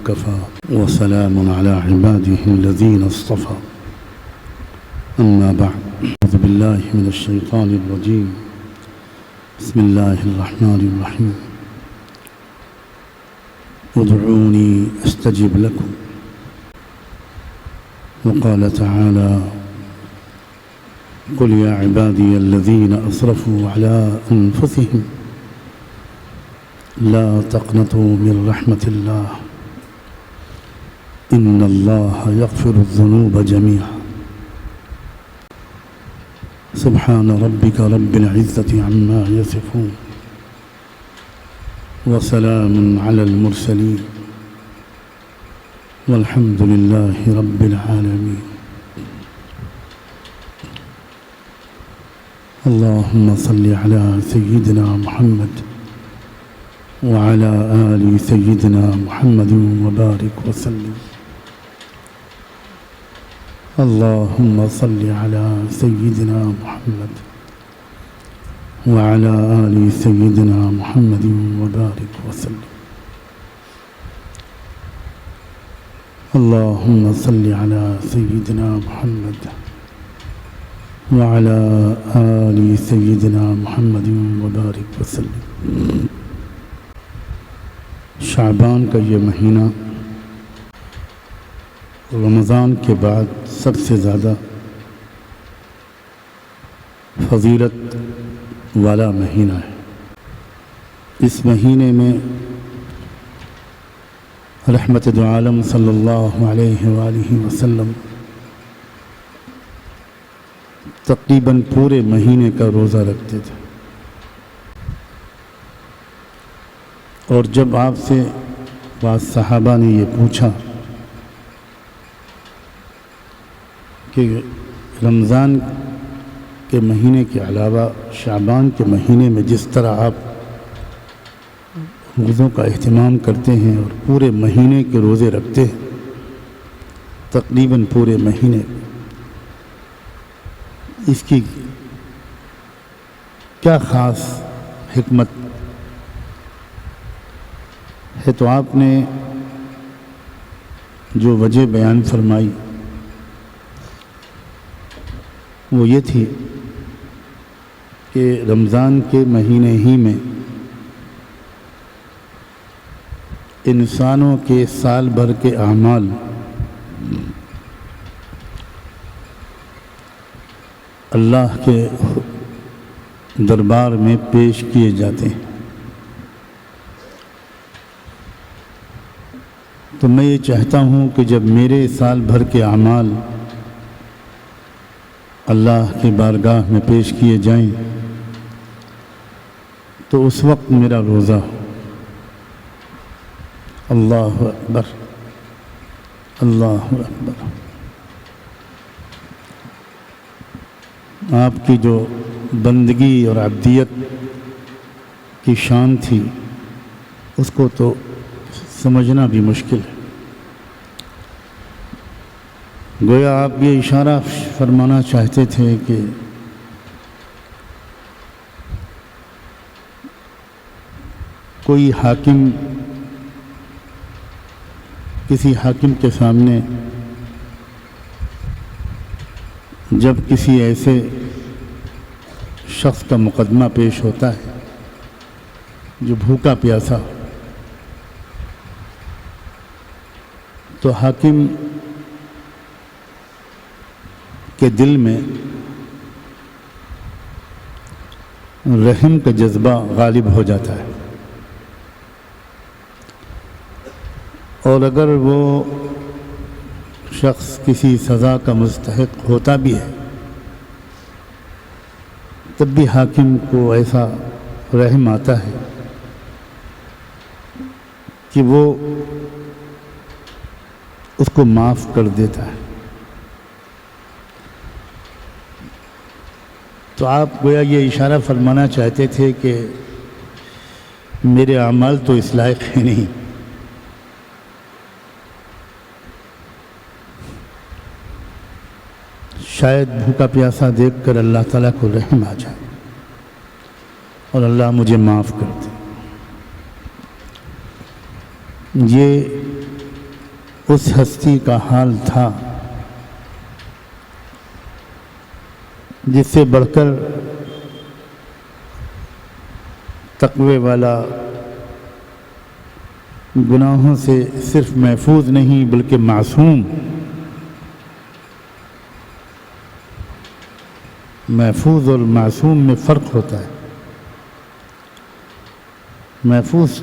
وكفى وسلام على عباده الذين اصطفى أما بعد أعوذ بالله من الشيطان الرجيم بسم الله الرحمن الرحيم ادعوني أستجب لكم وقال تعالى قل يا عبادي الذين أسرفوا على أنفسهم لا تقنطوا من رحمة الله إن الله يغفر الذنوب جميعا سبحان ربك رب العزة عما يصفون وسلام على المرسلين والحمد لله رب العالمين اللهم صل على سيدنا محمد وعلى آل سيدنا محمد وبارك وسلم اللهم صل على سيدنا محمد وعلى آل سيدنا محمد وبارك وسلم اللهم صل على سيدنا محمد وعلى آل سيدنا محمد وبارك وسلم شعبان کا یہ مہینہ رمضان کے بعد سب سے زیادہ فضیلت والا مہینہ ہے۔ اس مہینے میں رحمت دو عالم صلی اللہ علیہ وآلہ وسلم تقریباً پورے مہینے کا روزہ رکھتے تھے، اور جب آپ سے بعض صحابہ نے یہ پوچھا کہ رمضان کے مہینے کے علاوہ شعبان کے مہینے میں جس طرح آپ روزوں کا اہتمام کرتے ہیں اور پورے مہینے کے روزے رکھتے ہیں، تقریباً پورے مہینے، اس کی کیا خاص حکمت ہے؟ تو آپ نے جو وجہ بیان فرمائی وہ یہ تھی کہ رمضان کے مہینے ہی میں انسانوں کے سال بھر کے اعمال اللہ کے دربار میں پیش کیے جاتے ہیں۔ تو میں یہ چاہتا ہوں کہ جب میرے سال بھر کے اعمال اللہ کی بارگاہ میں پیش کیے جائیں تو اس وقت میرا روزہ ہو۔ اللہ اکبر اللہ اکبر۔ آپ کی جو بندگی اور عبدیت کی شان تھی اس کو تو سمجھنا بھی مشکل ہے۔ گویا آپ یہ اشارہ فرمانا چاہتے تھے کہ کوئی حاکم کسی حاکم کے سامنے جب کسی ایسے شخص کا مقدمہ پیش ہوتا ہے جو بھوکا پیاسا، تو حاکم کے دل میں رحم کا جذبہ غالب ہو جاتا ہے، اور اگر وہ شخص کسی سزا کا مستحق ہوتا بھی ہے تب بھی حاکم کو ایسا رحم آتا ہے کہ وہ اس کو معاف کر دیتا ہے۔ تو آپ گویا یہ اشارہ فرمانا چاہتے تھے کہ میرے اعمال تو اس لائق ہیں نہیں، شاید بھوکا پیاسا دیکھ کر اللہ تعالیٰ کو رحم آ جائے اور اللہ مجھے معاف کر دے۔ یہ اس ہستی کا حال تھا جس سے بڑھ کر تقوی والا گناہوں سے صرف محفوظ نہیں بلکہ معصوم، محفوظ اور معصوم میں فرق ہوتا ہے۔ محفوظ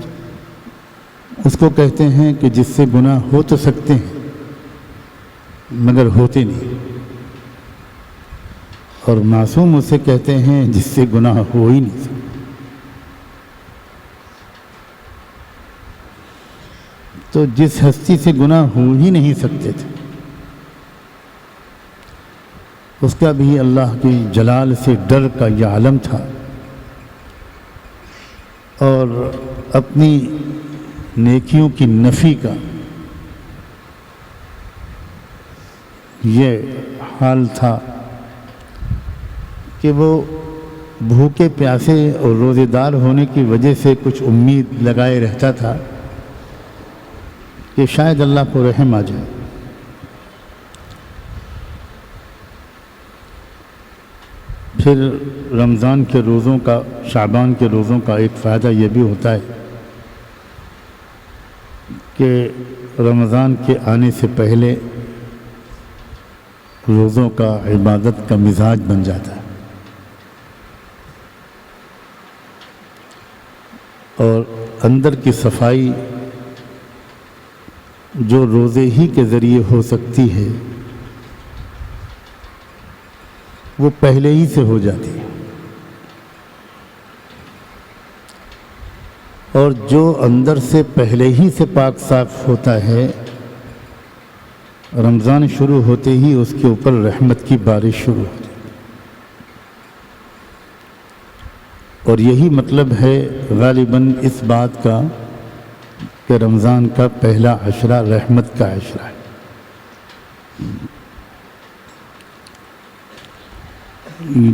اس کو کہتے ہیں کہ جس سے گناہ ہو تو سکتے ہیں مگر ہوتے نہیں، اور معصوم اسے کہتے ہیں جس سے گناہ ہو ہی نہیں سکتے۔ تو جس ہستی سے گناہ ہو ہی نہیں سکتے تھے اس کا بھی اللہ کی جلال سے ڈر کا یہ عالم تھا، اور اپنی نیکیوں کی نفی کا یہ حال تھا کہ وہ بھوکے پیاسے اور روزے دار ہونے کی وجہ سے کچھ امید لگائے رہتا تھا کہ شاید اللہ کو رحم آ جائے۔ پھر رمضان کے روزوں کا، شعبان کے روزوں کا ایک فائدہ یہ بھی ہوتا ہے کہ رمضان کے آنے سے پہلے روزوں کا عبادت کا مزاج بن جاتا ہے، اور اندر کی صفائی جو روزے ہی کے ذریعے ہو سکتی ہے وہ پہلے ہی سے ہو جاتی ہے، اور جو اندر سے پہلے ہی سے پاک صاف ہوتا ہے رمضان شروع ہوتے ہی اس کے اوپر رحمت کی بارش شروع ہوتی ہے۔ اور یہی مطلب ہے غالباً اس بات کا کہ رمضان کا پہلا عشرہ رحمت کا عشرہ ہے۔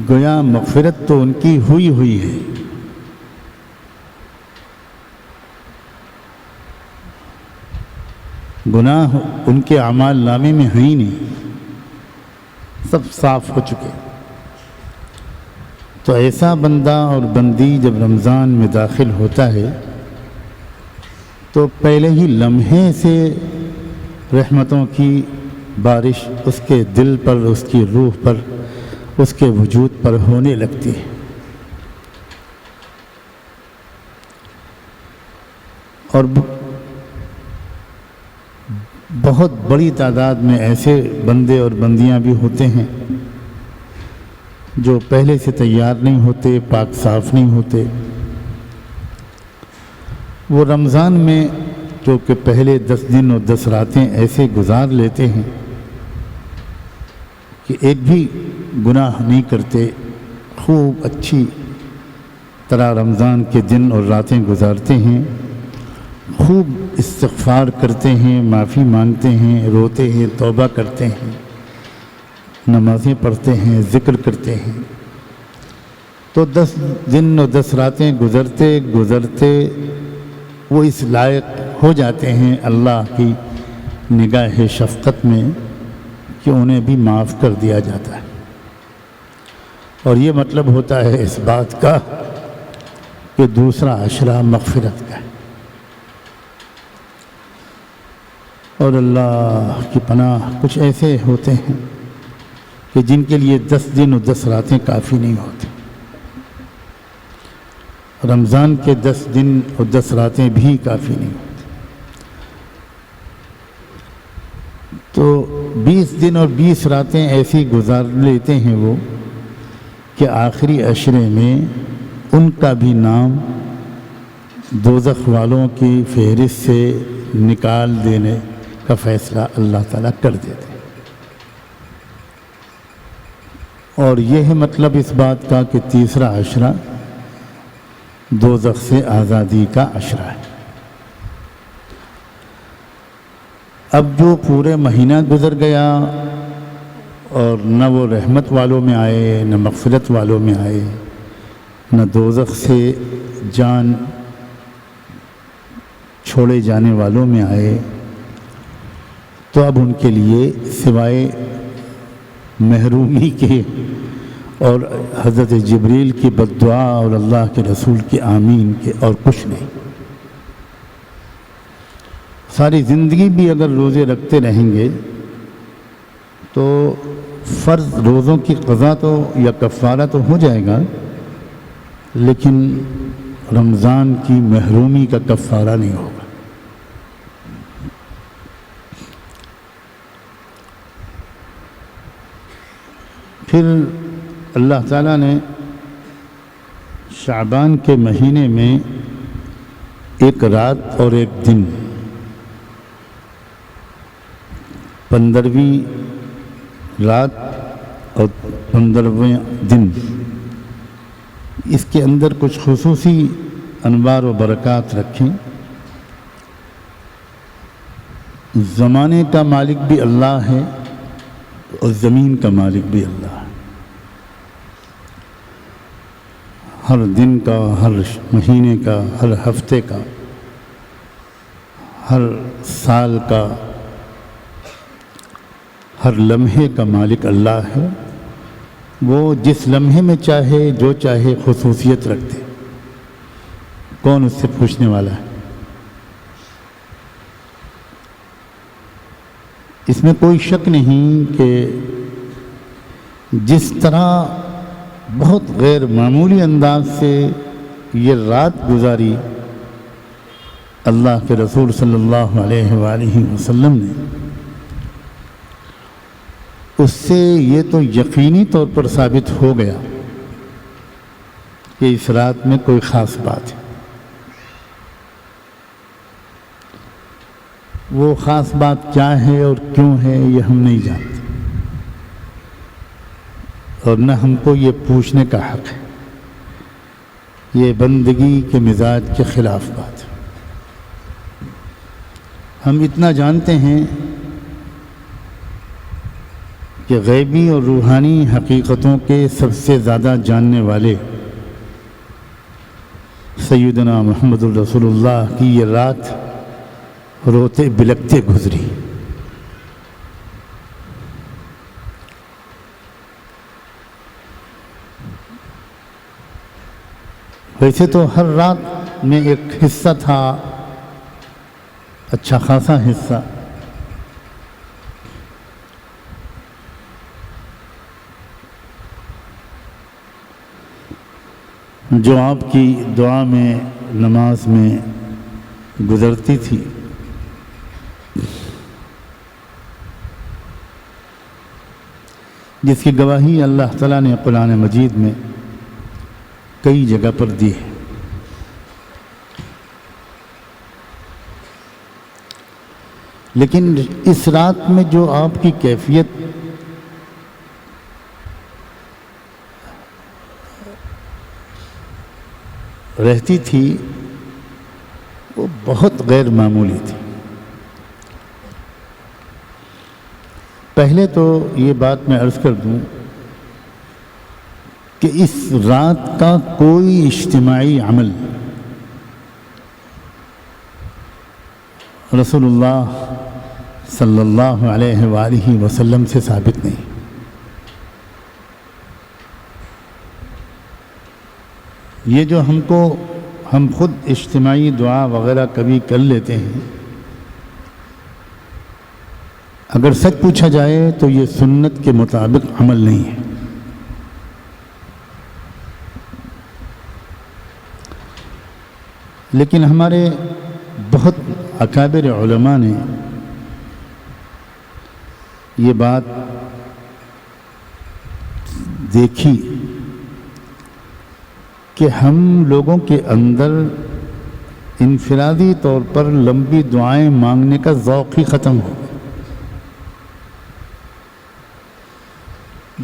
گویا مغفرت تو ان کی ہوئی ہے، گناہ ان کے اعمال نامے میں ہیں ہی نہیں، سب صاف ہو چکے۔ تو ایسا بندہ اور بندی جب رمضان میں داخل ہوتا ہے تو پہلے ہی لمحے سے رحمتوں کی بارش اس کے دل پر، اس کی روح پر، اس کے وجود پر ہونے لگتی ہے۔ اور بہت بڑی تعداد میں ایسے بندے اور بندیاں بھی ہوتے ہیں جو پہلے سے تیار نہیں ہوتے، پاک صاف نہیں ہوتے۔ وہ رمضان میں جو کہ پہلے 10 دن اور 10 راتیں ایسے گزار لیتے ہیں کہ ایک بھی گناہ نہیں کرتے، خوب اچھی طرح رمضان کے دن اور راتیں گزارتے ہیں، خوب استغفار کرتے ہیں، معافی مانگتے ہیں، روتے ہیں، توبہ کرتے ہیں، نمازیں پڑھتے ہیں، ذکر کرتے ہیں۔ تو 10 دن اور 10 راتیں گزرتے گزرتے وہ اس لائق ہو جاتے ہیں اللہ کی نگاہ شفقت میں کہ انہیں بھی معاف کر دیا جاتا ہے۔ اور یہ مطلب ہوتا ہے اس بات کا کہ دوسرا عشرہ مغفرت کا ہے۔ اور اللہ کی پناہ کچھ ایسے ہوتے ہیں کہ جن کے لیے 10 دن اور 10 راتیں کافی نہیں ہوتی، رمضان کے 10 دن اور 10 راتیں بھی کافی نہیں ہوتی۔ تو 20 دن اور 20 راتیں ایسی گزار لیتے ہیں وہ کہ آخری عشرے میں ان کا بھی نام دوزخ والوں کی فہرست سے نکال دینے کا فیصلہ اللہ تعالیٰ کر دیتے ہیں۔ اور یہ ہے مطلب اس بات کا کہ تیسرا عشرہ دوزخ سے آزادی کا عشرہ ہے۔ اب جو پورے مہینہ گزر گیا اور نہ وہ رحمت والوں میں آئے، نہ مغفرت والوں میں آئے، نہ دوزخ سے جان چھوڑے جانے والوں میں آئے، تو اب ان کے لیے سوائے محرومی کے اور حضرت جبریل کی بد دعا اور اللہ کے رسول کے آمین کے اور کچھ نہیں۔ ساری زندگی بھی اگر روزے رکھتے رہیں گے تو فرض روزوں کی قضا تو یا کفارہ تو ہو جائے گا، لیکن رمضان کی محرومی کا کفارہ نہیں ہوگا۔ پھر اللہ تعالیٰ نے شعبان کے مہینے میں ایک رات اور ایک دن، 15ویں رات اور 15ویں دن، اس کے اندر کچھ خصوصی انوار و برکات رکھیں۔ زمانے کا مالک بھی اللہ ہے اور زمین کا مالک بھی اللہ ہے۔ ہر دن کا، ہر مہینے کا، ہر ہفتے کا، ہر سال کا، ہر لمحے کا مالک اللہ ہے۔ وہ جس لمحے میں چاہے جو چاہے خصوصیت رکھتے، کون اس سے پوچھنے والا ہے؟ اس میں کوئی شک نہیں کہ جس طرح بہت غیر معمولی انداز سے یہ رات گزاری اللہ کے رسول صلی اللہ علیہ وآلہ وسلم نے، اس سے یہ تو یقینی طور پر ثابت ہو گیا کہ اس رات میں کوئی خاص بات ہے۔ وہ خاص بات کیا ہے اور کیوں ہے یہ ہم نہیں جانتے، اور نہ ہم کو یہ پوچھنے کا حق ہے۔ یہ بندگی کے مزاج کے خلاف بات ہے۔ ہم اتنا جانتے ہیں کہ غیبی اور روحانی حقیقتوں کے سب سے زیادہ جاننے والے سیدنا محمد الرسول اللہ کی یہ رات روتے بلکتے گزری۔ ویسے تو ہر رات میں ایک حصہ تھا، اچھا خاصا حصہ، جو آپ کی دعا میں، نماز میں گزرتی تھی۔ جس کی گواہی اللہ تعالیٰ نے قرآن مجید میں کئی جگہ پر دی ہے۔ لیکن اس رات میں جو آپ کی کیفیت رہتی تھی وہ بہت غیر معمولی تھی۔ پہلے تو یہ بات میں عرض کر دوں کہ اس رات کا کوئی اجتماعی عمل رسول اللہ صلی اللہ علیہ وآلہ وسلم سے ثابت نہیں۔ یہ جو ہم خود اجتماعی دعا وغیرہ کبھی کر لیتے ہیں، اگر سچ پوچھا جائے تو یہ سنت کے مطابق عمل نہیں ہے۔ لیکن ہمارے بہت اکابر علماء نے یہ بات دیکھی کہ ہم لوگوں کے اندر انفرادی طور پر لمبی دعائیں مانگنے کا ذوق ہی ختم ہو گیا۔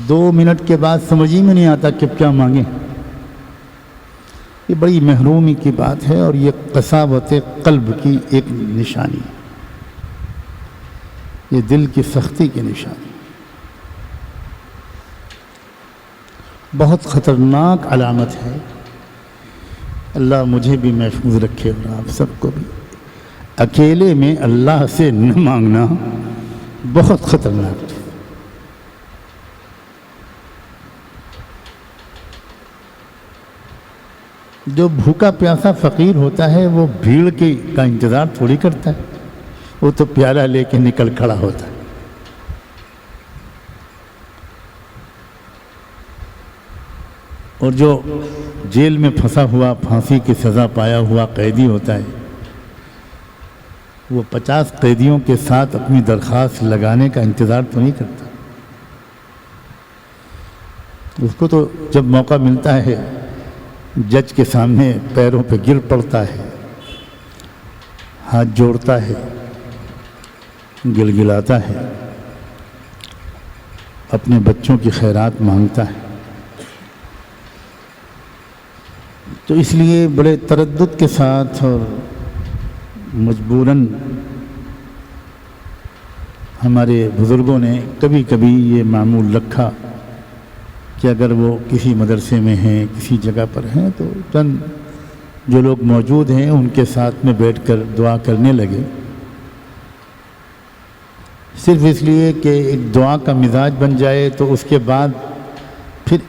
2 منٹ کے بعد سمجھ ہی میں نہیں آتا کہ کیا مانگیں۔ یہ بڑی محرومی کی بات ہے اور یہ قساوت قلب کی ایک نشانی ہے، یہ دل کی سختی کی نشانی، بہت خطرناک علامت ہے۔ اللہ مجھے بھی محفوظ رکھے اور آپ سب کو بھی۔ اکیلے میں اللہ سے نہ مانگنا بہت خطرناک چیز۔ جو بھوکا پیاسا فقیر ہوتا ہے وہ بھیڑ کا انتظار تھوڑی کرتا ہے، وہ تو پیالہ لے کے نکل کھڑا ہوتا ہے۔ اور جو جیل میں پھنسا ہوا، پھانسی کی سزا پایا ہوا قیدی ہوتا ہے، وہ 50 قیدیوں کے ساتھ اپنی درخواست لگانے کا انتظار تو نہیں کرتا۔ اس کو تو جب موقع ملتا ہے جج کے سامنے پیروں پہ گر پڑتا ہے، ہاتھ جوڑتا ہے، گلگلاتا ہے، اپنے بچوں کی خیرات مانگتا ہے۔ تو اس لیے بڑے تردد کے ساتھ اور مجبوراً ہمارے بزرگوں نے کبھی کبھی یہ معمول رکھا کہ اگر وہ کسی مدرسے میں ہیں، کسی جگہ پر ہیں، تو چند جو لوگ موجود ہیں ان کے ساتھ میں بیٹھ کر دعا کرنے لگے، صرف اس لیے کہ ایک دعا کا مزاج بن جائے، تو اس کے بعد پھر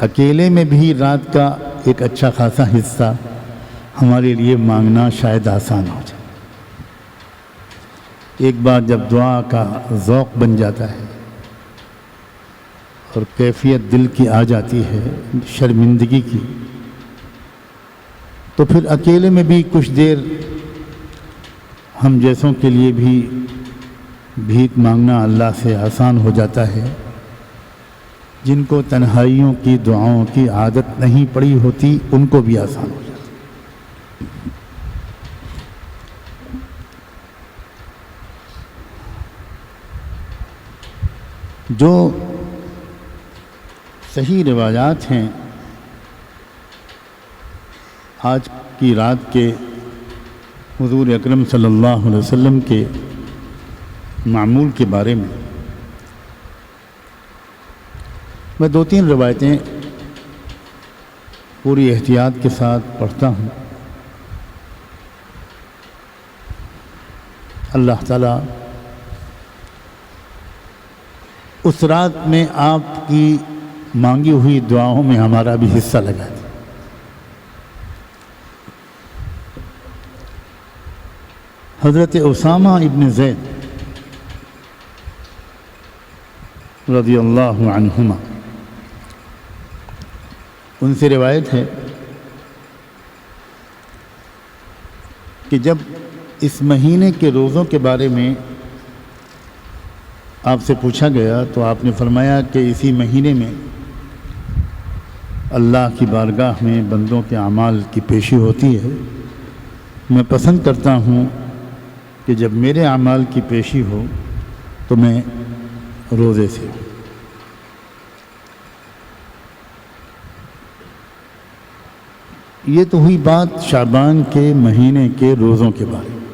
اکیلے میں بھی رات کا ایک اچھا خاصا حصہ ہمارے لیے مانگنا شاید آسان ہو جائے۔ ایک بار جب دعا کا ذوق بن جاتا ہے اور کیفیت دل کی آ جاتی ہے شرمندگی کی، تو پھر اکیلے میں بھی کچھ دیر ہم جیسوں کے لیے بھی بھیک مانگنا اللہ سے آسان ہو جاتا ہے۔ جن کو تنہائیوں کی دعاؤں کی عادت نہیں پڑی ہوتی ان کو بھی آسان ہو جاتا ہے۔ جو صحیح روایات ہیں آج کی رات کے حضور اکرم صلی اللہ علیہ وسلم کے معمول کے بارے میں، میں 2-3 روایتیں پوری احتیاط کے ساتھ پڑھتا ہوں۔ اللہ تعالیٰ اس رات میں آپ کی مانگی ہوئی دعاؤں میں ہمارا بھی حصہ لگا دے۔ حضرت اسامہ ابن زید رضی اللہ عنہما، ان سے روایت ہے کہ جب اس مہینے کے روزوں کے بارے میں آپ سے پوچھا گیا تو آپ نے فرمایا کہ اسی مہینے میں اللہ کی بارگاہ میں بندوں کے اعمال کی پیشی ہوتی ہے۔ میں پسند کرتا ہوں کہ جب میرے اعمال کی پیشی ہو تو میں روزے سے ہوں۔ یہ تو ہوئی بات شعبان کے مہینے کے روزوں کے بارے میں۔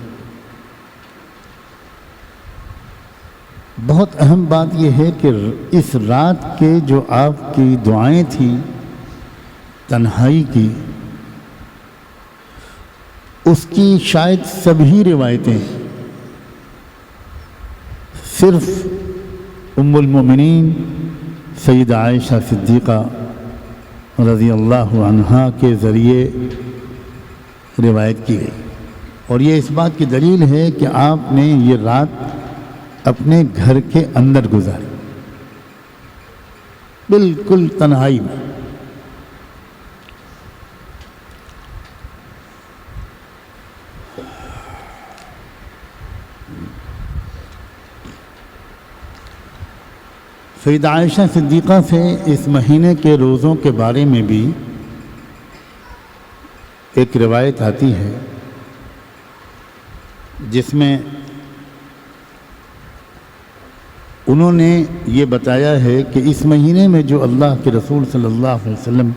بہت اہم بات یہ ہے کہ اس رات کے جو آپ کی دعائیں تھیں تنہائی کی، اس کی شاید سبھی روایتیں صرف ام المومنین سیدہ عائشہ صدیقہ رضی اللہ عنہا کے ذریعے روایت کی گئی، اور یہ اس بات کی دلیل ہے کہ آپ نے یہ رات اپنے گھر کے اندر گزاری، بالکل تنہائی میں۔ سیدہ عائشہ صدیقہ سے اس مہینے کے روزوں کے بارے میں بھی ایک روایت آتی ہے جس میں انہوں نے یہ بتایا ہے کہ اس مہینے میں جو اللہ کے رسول صلی اللہ علیہ وسلم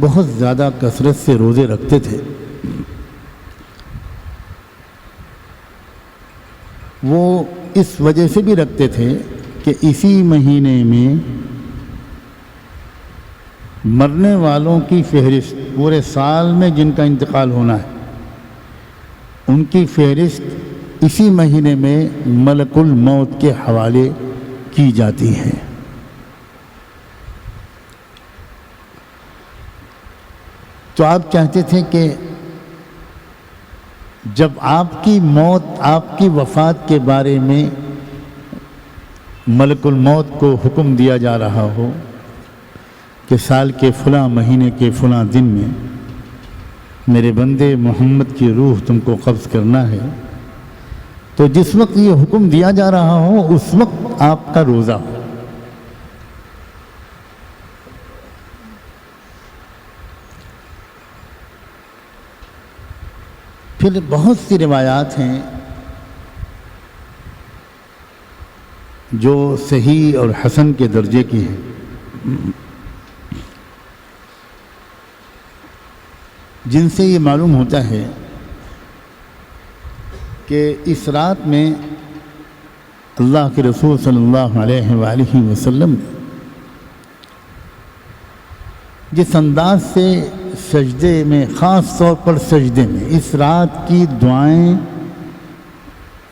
بہت زیادہ کثرت سے روزے رکھتے تھے، وہ اس وجہ سے بھی رکھتے تھے کہ اسی مہینے میں مرنے والوں کی فہرست، پورے سال میں جن کا انتقال ہونا ہے ان کی فہرست اسی مہینے میں ملک الموت کے حوالے کی جاتی ہے۔ تو آپ چاہتے تھے کہ جب آپ کی موت، آپ کی وفات کے بارے میں ملک الموت کو حکم دیا جا رہا ہو کہ سال کے فلاں مہینے کے فلاں دن میں میرے بندے محمد کی روح تم کو قبض کرنا ہے، تو جس وقت یہ حکم دیا جا رہا ہو اس وقت آپ کا روزہ ہو۔ پھر بہت سی روایات ہیں جو صحیح اور حسن کے درجے کی ہیں، جن سے یہ معلوم ہوتا ہے کہ اس رات میں اللہ کے رسول صلی اللہ علیہ وآلہ وسلم جس انداز سے سجدے میں، خاص طور پر سجدے میں، اس رات کی دعائیں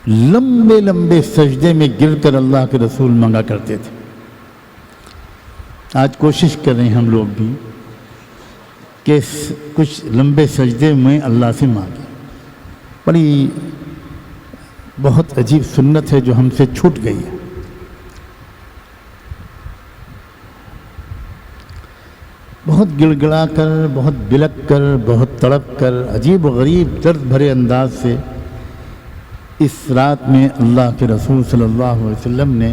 لمبے لمبے سجدے میں گر کر اللہ کے رسول مانگا کرتے تھے۔ آج کوشش کر رہے ہیں ہم لوگ بھی کہ کچھ لمبے سجدے میں اللہ سے مانگیں۔ بڑی بہت عجیب سنت ہے جو ہم سے چھوٹ گئی ہے۔ بہت گڑ گڑا کر، بہت بلک کر، بہت تڑپ کر، عجیب و غریب درد بھرے انداز سے اس رات میں اللہ کے رسول صلی اللہ علیہ وسلم نے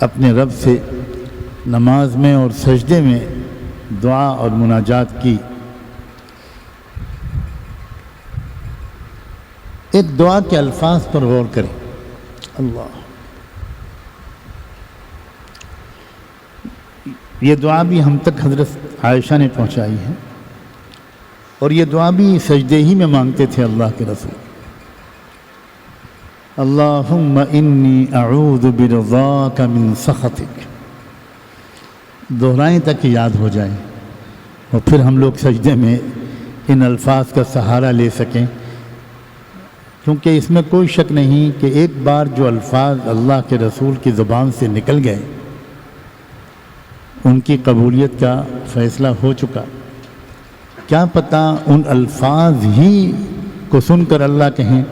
اپنے رب سے نماز میں اور سجدے میں دعا اور مناجات کی۔ ایک دعا کے الفاظ پر غور کریں۔ اللہ، یہ دعا بھی ہم تک حضرت عائشہ نے پہنچائی ہے، اور یہ دعا بھی سجدے ہی میں مانگتے تھے اللہ کے رسول۔ اللہم انی اعوذ برضاک من سخطک، دہرائیں تک یاد ہو جائیں اور پھر ہم لوگ سجدے میں ان الفاظ کا سہارا لے سکیں، کیونکہ اس میں کوئی شک نہیں کہ ایک بار جو الفاظ اللہ کے رسول کی زبان سے نکل گئے ان کی قبولیت کا فیصلہ ہو چکا۔ کیا پتہ ان الفاظ ہی کو سن کر اللہ کہیں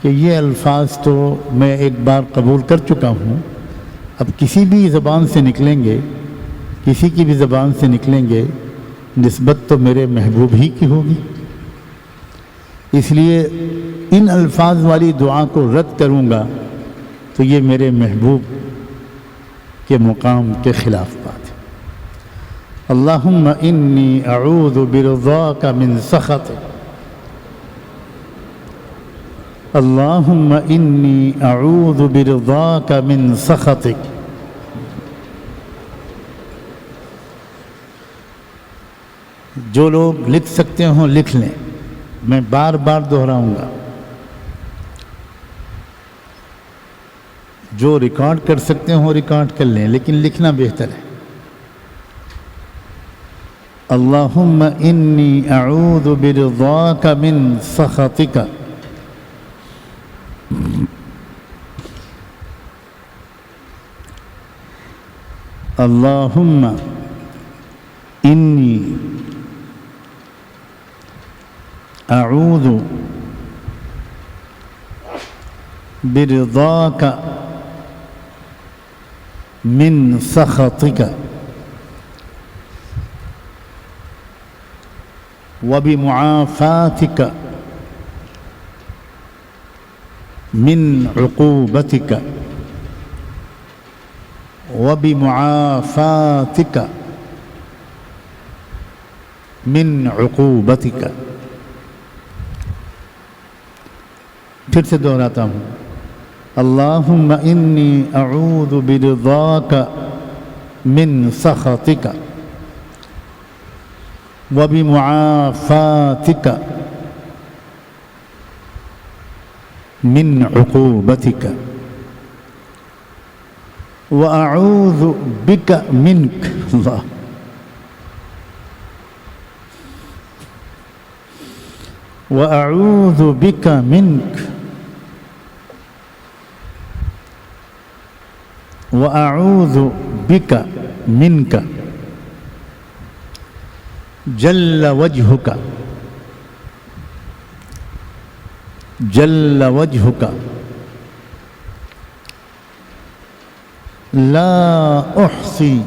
کہ یہ الفاظ تو میں ایک بار قبول کر چکا ہوں، اب کسی بھی زبان سے نکلیں گے، کسی کی بھی زبان سے نکلیں گے، نسبت تو میرے محبوب ہی کی ہوگی، اس لیے ان الفاظ والی دعا کو رد کروں گا تو یہ میرے محبوب کے مقام کے خلاف بات ہے۔ اللہم انی اعوذ برضاک من سخطک، اللہم انی اعوذ برضاک من سخطک۔ جو لوگ لکھ سکتے ہوں لکھ لیں، میں بار بار دہراؤں گا۔ جو ریکارڈ کر سکتے ہوں ریکارڈ کر لیں، لیکن لکھنا بہتر ہے۔ اللہم انی اعوذ برضاک من سخطک، اللہم انی اعوذ برضاک من سخطک وبمعافاتک من عقوبتک، وبمعافاتک من عقوبتک۔ پھر سے دہراتا ہوں، اللہم انی اعوذ برضاک من سخطک وبمعافاتک من عقوبتک، واعوذ بک منک، اللہ، واعوذ بک منک وأعوذ بك منك جل وجهك جل وجهك لا أحصي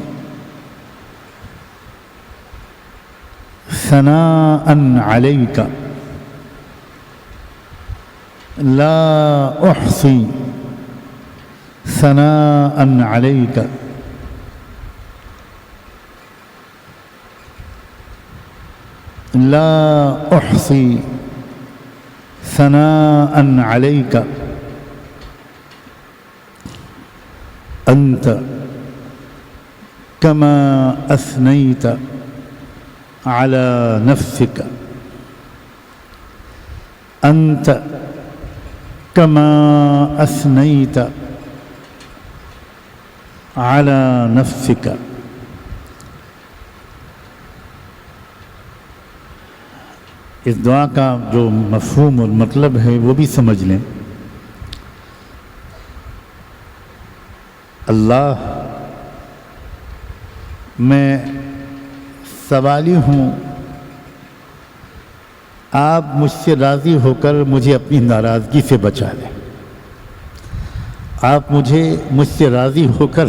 ثناء عليك لا أحصي ثناء عليك لا أحصي ثناء عليك أنت كما أثنيت على نفسك أنت كما أثنيت على نفسك. اس دعا کا جو مفہوم اور مطلب ہے وہ بھی سمجھ لیں. اللہ، میں سوالی ہوں، آپ مجھ سے راضی ہو کر مجھے اپنی ناراضگی سے بچا لیں. آپ مجھ سے راضی ہو کر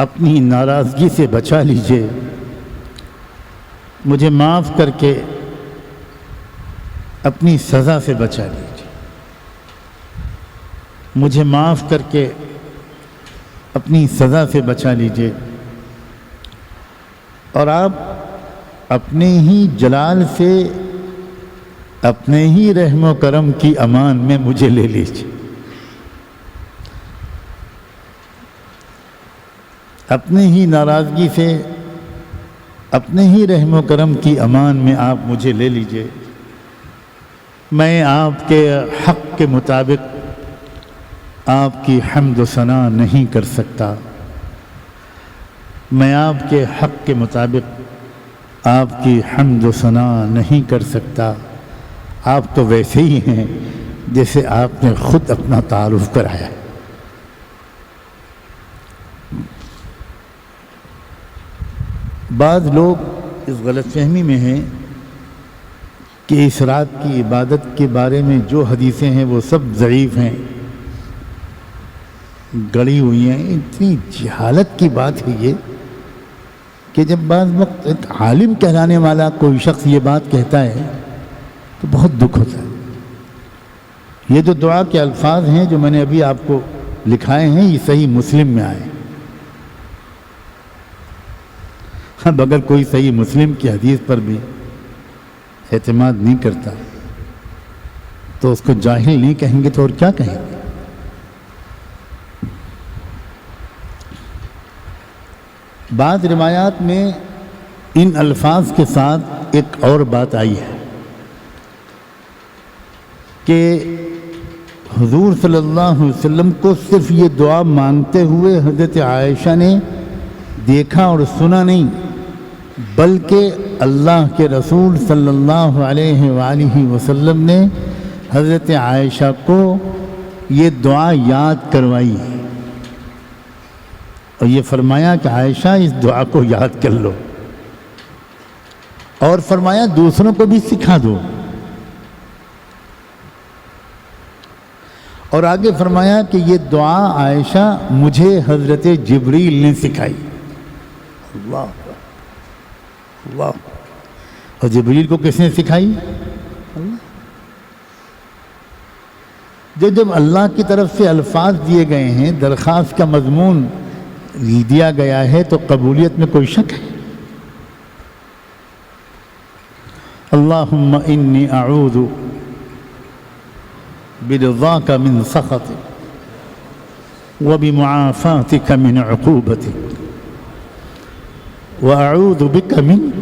اپنی ناراضگی سے بچا لیجئے. مجھے معاف کر کے اپنی سزا سے بچا لیجئے. مجھے معاف کر کے اپنی سزا سے بچا لیجئے. اور آپ اپنے ہی جلال سے اپنے ہی رحم و کرم کی امان میں مجھے لے لیجئے. اپنے ہی ناراضگی سے اپنے ہی رحم و کرم کی امان میں آپ مجھے لے لیجئے. میں آپ کے حق کے مطابق آپ کی حمد و ثنا نہیں کر سکتا. میں آپ کے حق کے مطابق آپ کی حمد و ثنا نہیں کر سکتا. آپ تو ویسے ہی ہیں جیسے آپ نے خود اپنا تعارف کرایا ہے. بعض لوگ اس غلط فہمی میں ہیں کہ اس رات کی عبادت کے بارے میں جو حدیثیں ہیں وہ سب ضعیف ہیں، گڑی ہوئی ہیں. اتنی جہالت کی بات ہے یہ کہ جب بعض وقت ایک عالم کہلانے والا کوئی شخص یہ بات کہتا ہے تو بہت دکھ ہوتا ہے. یہ جو دعا کے الفاظ ہیں جو میں نے ابھی آپ کو لکھائے ہیں یہ صحیح مسلم میں آئے. اب اگر کوئی صحیح مسلم کی حدیث پر بھی اعتماد نہیں کرتا تو اس کو جاہل نہیں کہیں گے تو اور کیا کہیں گے؟ بعض روایات میں ان الفاظ کے ساتھ ایک اور بات آئی ہے کہ حضور صلی اللہ علیہ وسلم کو صرف یہ دعا مانگتے ہوئے حضرت عائشہ نے دیکھا اور سنا نہیں، بلکہ اللہ کے رسول صلی اللہ علیہ وآلہ وسلم نے حضرت عائشہ کو یہ دعا یاد کروائی اور یہ فرمایا کہ عائشہ اس دعا کو یاد کر لو، اور فرمایا دوسروں کو بھی سکھا دو. اور آگے فرمایا کہ یہ دعا عائشہ مجھے حضرت جبریل نے سکھائی. اللہ اللہ. اور جبریل کو کس نے سکھائی؟ اللہ. جب اللہ کی طرف سے الفاظ دیے گئے ہیں، درخواست کا مضمون دیا گیا ہے تو قبولیت میں کوئی شک ہے؟ اللہم انی اعوذ برضاک من سخطک وبمعافاتک من عقوبتک وأعوذ بك منك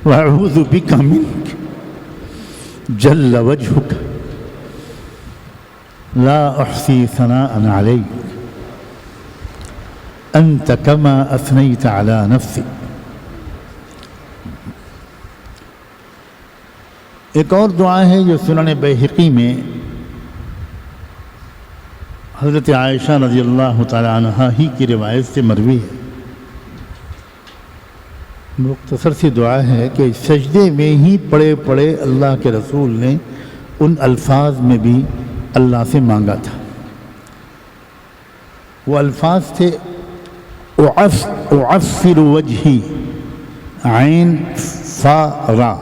وأعوذ بك منك جل وجهك لا أحصي ثناء عليك أنت كما أثنيت على نفسك. ایک اور دعا ہے جو سنن بیہقی میں حضرت عائشہ رضی اللہ تعالی عنہا ہی کی روایت سے مروی ہے، مختصر سی دعا ہے کہ سجدے میں ہی پڑے پڑے اللہ کے رسول نے ان الفاظ میں بھی اللہ سے مانگا تھا۔ وہ الفاظ تھے اعفر وجہی، عین فا را،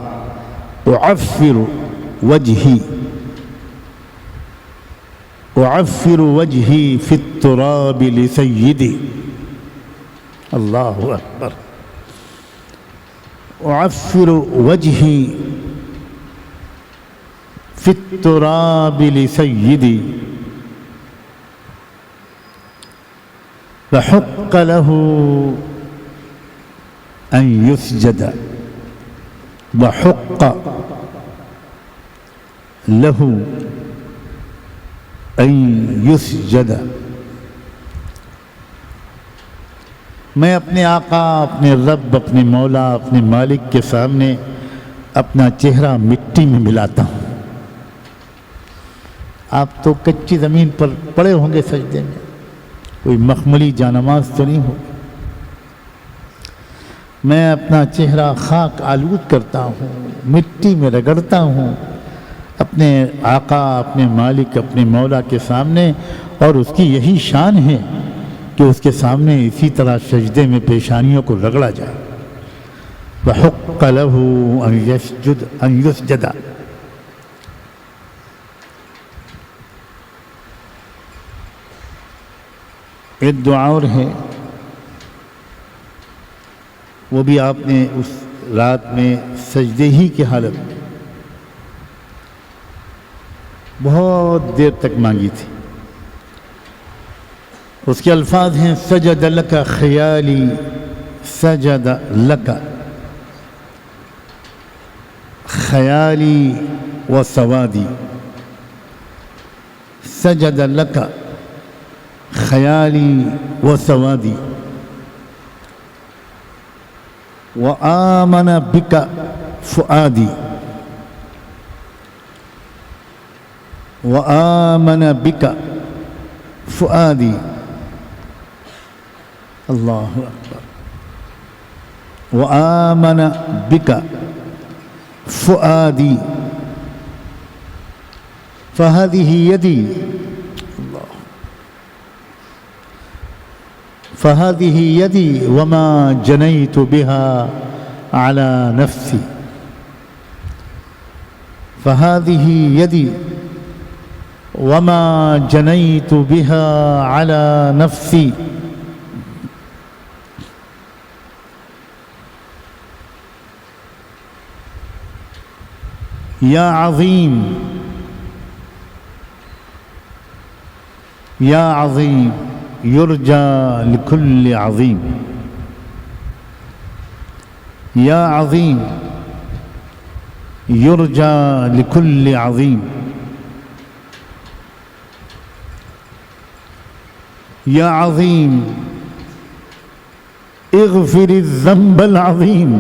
اعفر وجہی، اعفر وجہی فی التراب لسیدی، اللہ اکبر، اعفر وجہی فی التراب لسیدی وحق له ان يسجد، وحق له ان يسجد۔ میں اپنے آقا، اپنے رب، اپنے مولا، اپنے مالک کے سامنے اپنا چہرہ مٹی میں ملاتا ہوں۔ آپ تو کچی زمین پر پڑے ہوں گے سجدے میں، کوئی مخملی جانماز تو نہیں ہو۔ میں اپنا چہرہ خاک آلود کرتا ہوں، مٹی میں رگڑتا ہوں اپنے آقا، اپنے مالک، اپنے مولا کے سامنے، اور اس کی یہی شان ہے کہ اس کے سامنے اسی طرح سجدے میں پیشانیوں کو رگڑا جائے۔ وَحُقَّ لَهُ أَن يُسْجَدَ۔ ایک دعا اور ہے، وہ بھی آپ نے اس رات میں سجدے ہی کی حالت میں بہت دیر تک مانگی تھی۔ اس کے الفاظ ہیں سجد لک خیالی، سجد لک خیالی و سوادی، سجد لک خیالی و سوادی، وآمن بک فؤادی، وآمن بک فؤادی، اللہ اکبر، وآمن بک فؤادی فهذه یدی، فهذه يدي وما جنيت بها على نفسي، فهذه يدي وما جنيت بها على نفسي، يا عظيم، يا عظيم يرجى لكل عظيم، يا عظيم يرجى لكل عظيم، يا عظيم اغفر الذنب العظيم،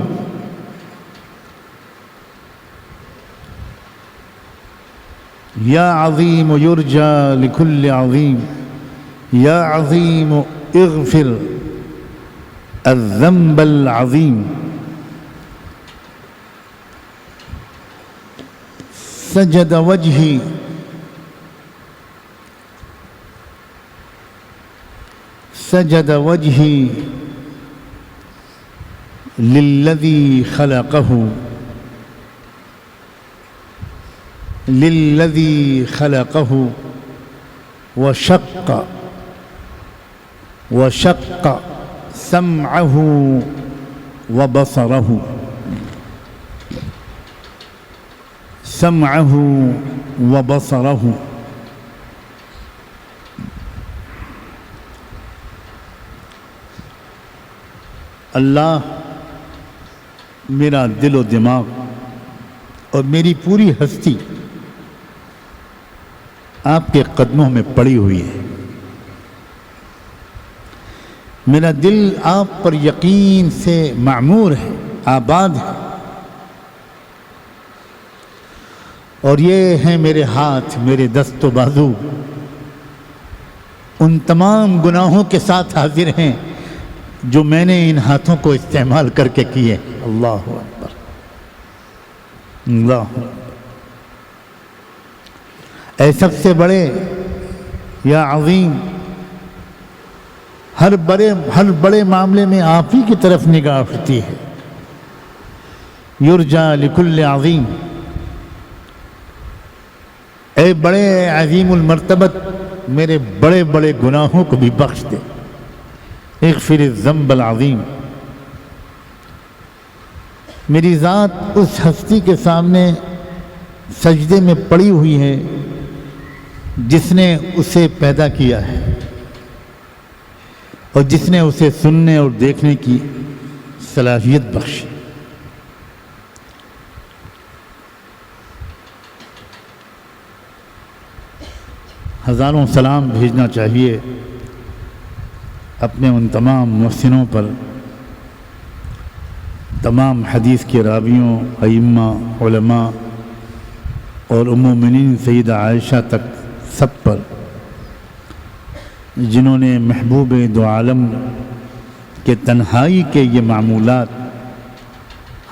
يا عظيم يرجى لكل عظيم، يا عظيم اغفر الذنب العظيم، سجد وجهي، سجد وجهي للذي خلقه، للذي خلقه، وشق سمعه وبصره، سمعه وبصره، اللہ میرا دل و دماغ اور میری پوری ہستی آپ کے قدموں میں پڑی ہوئی ہے۔ میرا دل آپ پر یقین سے معمور ہے، آباد ہے، اور یہ ہیں میرے ہاتھ، میرے دست و بازو ان تمام گناہوں کے ساتھ حاضر ہیں جو میں نے ان ہاتھوں کو استعمال کر کے کیے۔ اللہ اکبر، اللہ اکبر۔ اے سب سے بڑے یا عظیم، ہر بڑے معاملے میں آپ ہی کی طرف نگاہ اٹھتی ہے۔ یرجا لکل عظیم، اے بڑے عظیم المرتبت، میرے بڑے بڑے گناہوں کو بھی بخش دے۔ اغفر الذنب العظیم، میری ذات اس ہستی کے سامنے سجدے میں پڑی ہوئی ہے جس نے اسے پیدا کیا ہے اور جس نے اسے سننے اور دیکھنے کی صلاحیت بخشی۔ ہزاروں سلام بھیجنا چاہیے اپنے ان تمام محسنوں پر، تمام حدیث کے راویوں، ائمہ، علماء اور ام المؤمنین سیدہ عائشہ تک، سب پر، جنہوں نے محبوب دو عالم کے تنہائی کے یہ معمولات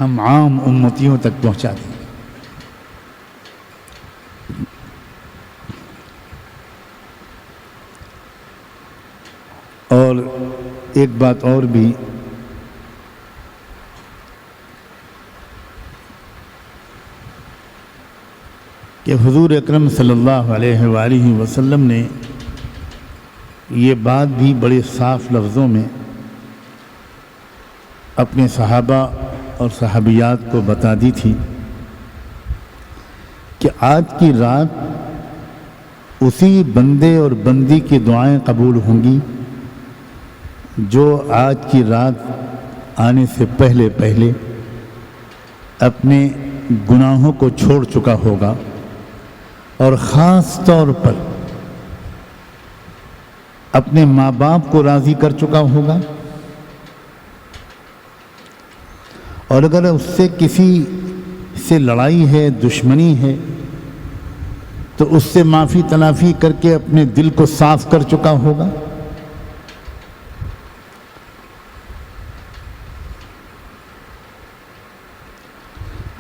ہم عام امتیوں تک پہنچا دیں۔ اور ایک بات اور بھی، کہ حضور اکرم صلی اللہ علیہ وآلہ وسلم نے یہ بات بھی بڑے صاف لفظوں میں اپنے صحابہ اور صحابیات کو بتا دی تھی کہ آج کی رات اسی بندے اور بندی کی دعائیں قبول ہوں گی جو آج کی رات آنے سے پہلے پہلے اپنے گناہوں کو چھوڑ چکا ہوگا، اور خاص طور پر اپنے ماں باپ کو راضی کر چکا ہوگا، اور اگر اس سے کسی سے لڑائی ہے، دشمنی ہے، تو اس سے معافی تلافی کر کے اپنے دل کو صاف کر چکا ہوگا۔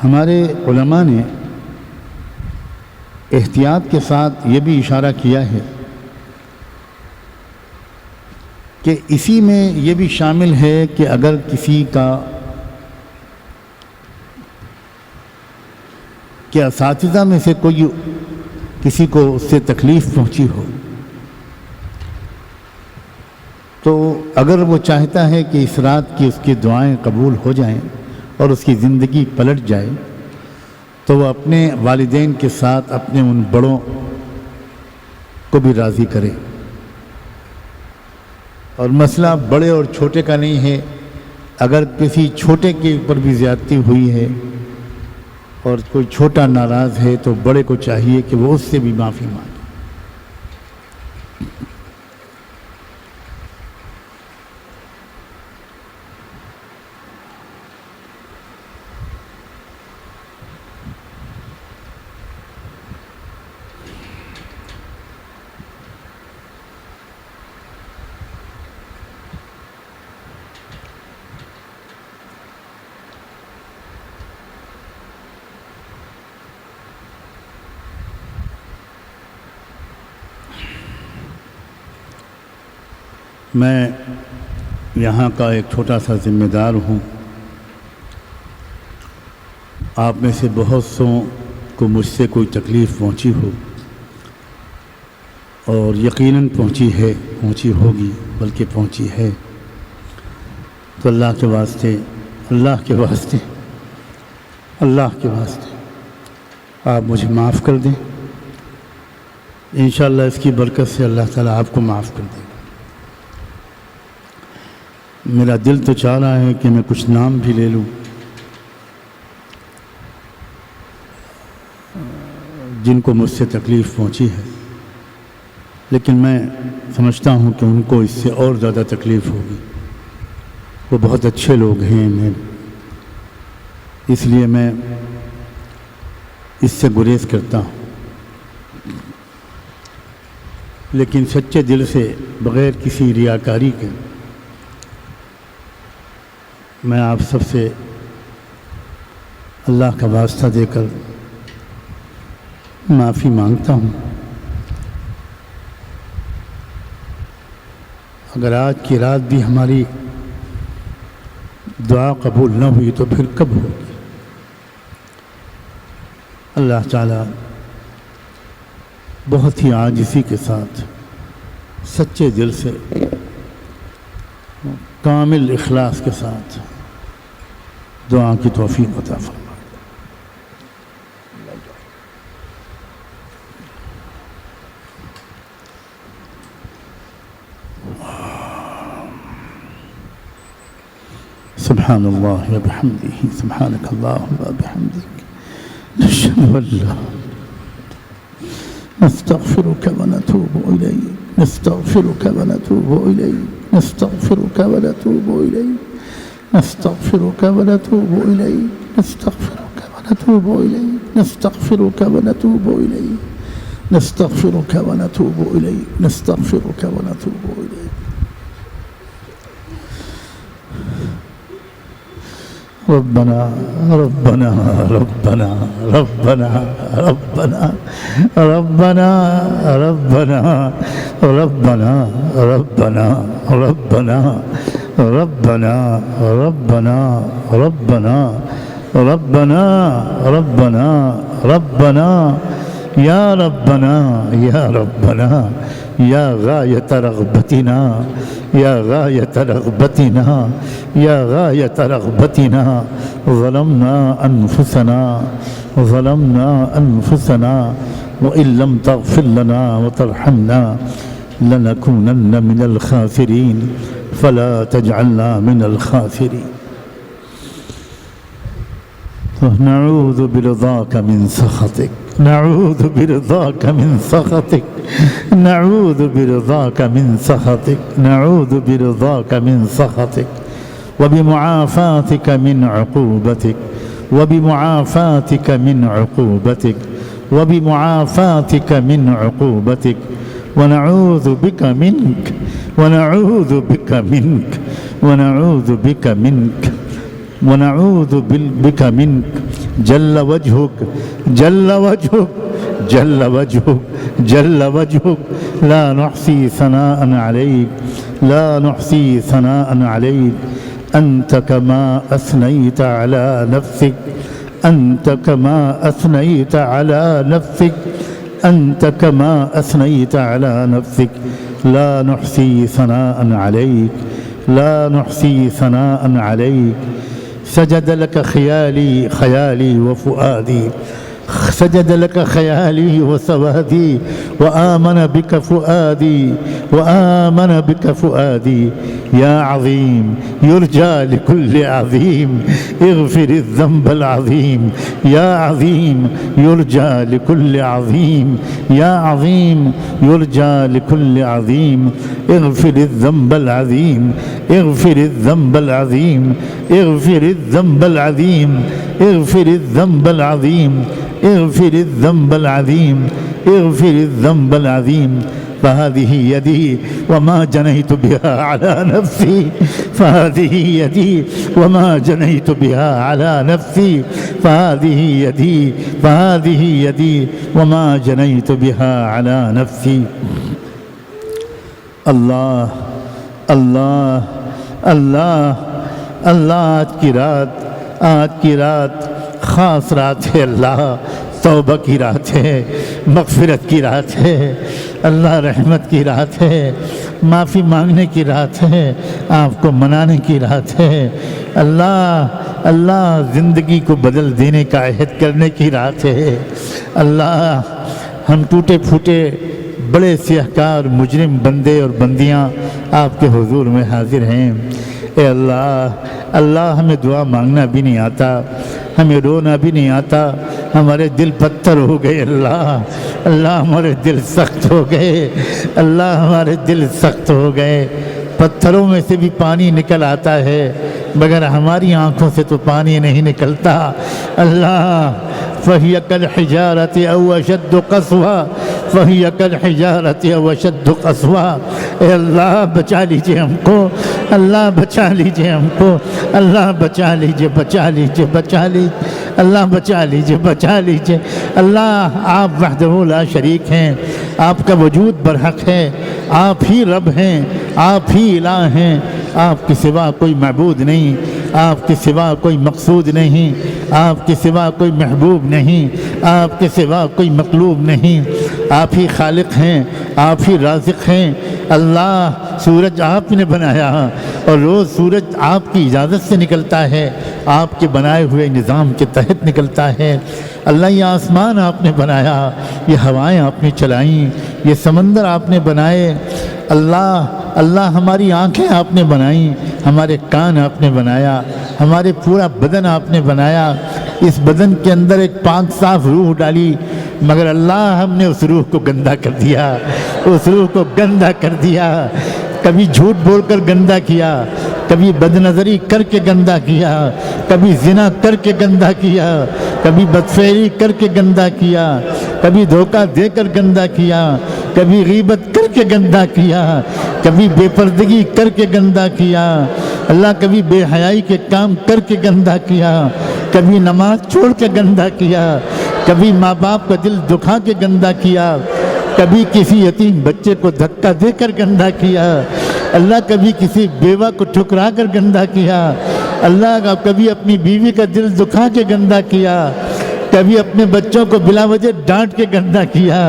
ہمارے علماء نے احتیاط کے ساتھ یہ بھی اشارہ کیا ہے کہ اسی میں یہ بھی شامل ہے کہ اگر کسی کا کہ اساتذہ میں سے کوئی کسی کو اس سے تکلیف پہنچی ہو، تو اگر وہ چاہتا ہے کہ اس رات کی اس کی دعائیں قبول ہو جائیں اور اس کی زندگی پلٹ جائے، تو وہ اپنے والدین کے ساتھ اپنے ان بڑوں کو بھی راضی کرے۔ اور مسئلہ بڑے اور چھوٹے کا نہیں ہے، اگر کسی چھوٹے کے اوپر بھی زیادتی ہوئی ہے اور کوئی چھوٹا ناراض ہے تو بڑے کو چاہیے کہ وہ اس سے بھی معافی مانگے۔ میں یہاں کا ایک چھوٹا سا ذمہ دار ہوں۔ آپ میں سے بہت سو کو مجھ سے کوئی تکلیف پہنچی ہو، اور یقیناً پہنچی ہوگی، بلکہ پہنچی ہے، تو اللہ کے واسطے آپ مجھے معاف کر دیں۔ انشاءاللہ اس کی برکت سے اللہ تعالیٰ آپ کو معاف کر دے گا۔ میرا دل تو چاہ رہا ہے کہ میں کچھ نام بھی لے لوں جن کو مجھ سے تکلیف پہنچی ہے، لیکن میں سمجھتا ہوں کہ ان کو اس سے اور زیادہ تکلیف ہوگی۔ وہ بہت اچھے لوگ ہیں، اس لیے میں اس سے گریز کرتا ہوں۔ لیکن سچے دل سے بغیر کسی ریاکاری کے میں آپ سب سے اللہ کا واسطہ دے کر معافی مانگتا ہوں۔ اگر آج کی رات بھی ہماری دعا قبول نہ ہوئی تو پھر کب ہوگی؟ اللہ تعالیٰ بہت ہی عاجزی کے ساتھ سچے دل سے کامل اخلاص کے ساتھ دعا کی توفیق عطا فرمائے۔ سبحان اللہ وبحمدہ سبحانک اللہم وبحمدک نشہد ان لا نستغفرک ونتوب الیک نستغفرک ونتوب الیک نستغفرک ونتوب الیک نستغفرک ونتوب الیک نستغفرک ونتوب الیک نستغفرک ونتوب الیک نستغفرک ونتوب الیک نستغفرک ونتوب الیک۔ ربنا ربنا ربنا ربنا ربنا ربنا ربنا ربنا ربنا ربنا ربنا ربنا ربنا ربنا ربنا ربنا یا ربنا یا ربنا یا غایت رغبتنا یا غایت رغبتنا یا غایت رغبتنا ظلمنا انفسنا ظلمنا انفسنا وإن لم تغفر لنا وترحمنا لنكونن من الخاسرين فلا تجعلنا من الخاسرين۔ نعوذ برضاك من سخطك نعوذ برضاك من سخطك نعوذ برضاك من سخطك نعوذ برضاك من سخطك وبمعافاتك من عقوبتك وبمعافاتك من عقوبتك وبمعافاتك من عقوبتك ونعوذ بك منك ونعوذ بك منك ونعوذ بك منك ونعوذ بك منك جل وجهك جل وجهك جل وجهك جل وجهك لا نحصي ثناء عليك لا نحصي ثناء عليك أنت كما أثنيت على نفسك أنت كما أثنيت على نفسك أنت كما أثنيت على نفسك لا نحصي ثناء عليك لا نحصي ثناء عليك سجد لك خيالي خيالي وفؤادي سجد لك خيالي وسوادي وآمن بك فؤادي وآمن بك فؤادي يا عظيم يرجى لكل عظيم اغفر الذنب العظيم يا عظيم يرجى لكل عظيم يا عظيم يرجى لكل عظيم اغفر الذنب العظيم اغفر الذنب العظيم اغفر الذنب العظيم اغفر الذنب العظيم اغفر الذنب العظيم اغفر الذنب العظيم فهذه يدي وما جنيت بها على نفسي فهذه يدي وما جنيت بها على نفسي فهذه يدي فهذه يدي وما جنيت بها على نفسي۔ اللہ اللہ اللہ اللہ آج کی رات خاص رات ہے اللہ، توبہ کی رات ہے، مغفرت کی رات ہے اللہ، رحمت کی رات ہے، معافی مانگنے کی رات ہے، آپ کو منانے کی رات ہے اللہ اللہ، زندگی کو بدل دینے کا عہد کرنے کی رات ہے اللہ۔ ہم ٹوٹے پھوٹے بڑے سیاہکار مجرم بندے اور بندیاں آپ کے حضور میں حاضر ہیں اے اللہ ہمیں دعا مانگنا بھی نہیں آتا، ہمیں رونا بھی نہیں آتا، ہمارے دل پتھر ہو گئے اللہ ہمارے دل سخت ہو گئے اللہ، ہمارے دل سخت ہو گئے، پتھروں میں سے بھی پانی نکل آتا ہے مگر ہماری آنکھوں سے تو پانی نہیں نکلتا اللہ۔ فَهِيَ كَالْحِجَارَةِ أَوْ أَشَدُّ قَسْوَةً فہی کالحجارۃ او اشد قسوا۔ اے اللہ بچا لیجئے ہم کو، اللہ بچا لیجئے ہم کو، اللہ بچا لیجئے، بچا لیجئے، بچا لیجئے، اللہ بچا لیجئے، بچا لیجئے۔ اللہ آپ وحدہ لا شریک ہیں، آپ کا وجود برحق ہے، آپ ہی رب ہیں، آپ ہی الہ ہیں، آپ کے سوا کوئی معبود نہیں، آپ کے سوا کوئی مقصود نہیں، آپ کے سوا کوئی محبوب نہیں، آپ کے سوا کوئی مطلوب نہیں، آپ ہی خالق ہیں، آپ ہی رازق ہیں۔ اللہ سورج آپ نے بنایا اور روز سورج آپ کی اجازت سے نکلتا ہے، آپ کے بنائے ہوئے نظام کے تحت نکلتا ہے۔ اللہ یہ آسمان آپ نے بنایا، یہ ہوائیں آپ نے چلائیں، یہ سمندر آپ نے بنائے۔ اللہ ہماری آنکھیں آپ نے بنائیں، ہمارے کان آپ نے بنایا، ہمارے پورا بدن آپ نے بنایا۔ اس بدن کے اندر ایک پاک صاف روح ڈالی، مگر اللہ ہم نے اس روح کو گندا کر دیا، اس روح کو گندا کر دیا۔ کبھی جھوٹ بول کر گندا کیا، کبھی بد نظری کر کے گندا کیا، کبھی زنا کر کے گندا کیا، کبھی بدفعلی کر کے گندا کیا، کبھی دھوکہ دے کر گندا کیا، کبھی غیبت کر کے گندا کیا، کبھی بے پردگی کر کے گندا کیا، اللہ کبھی بے حیائی کے کام کر کے گندا کیا، کبھی نماز چھوڑ کے گندا کیا، کبھی ماں باپ کا دل دکھا کے گندا کیا، کبھی کسی یتیم بچے کو دھکا دے کر گندا کیا، اللہ کبھی کسی بیوہ کو ٹھکرا کر گندا کیا، اللہ کبھی اپنی بیوی کا دل دکھا کے گندا کیا، کبھی اپنے بچوں کو بلا وجہ ڈانٹ کے گندا کیا۔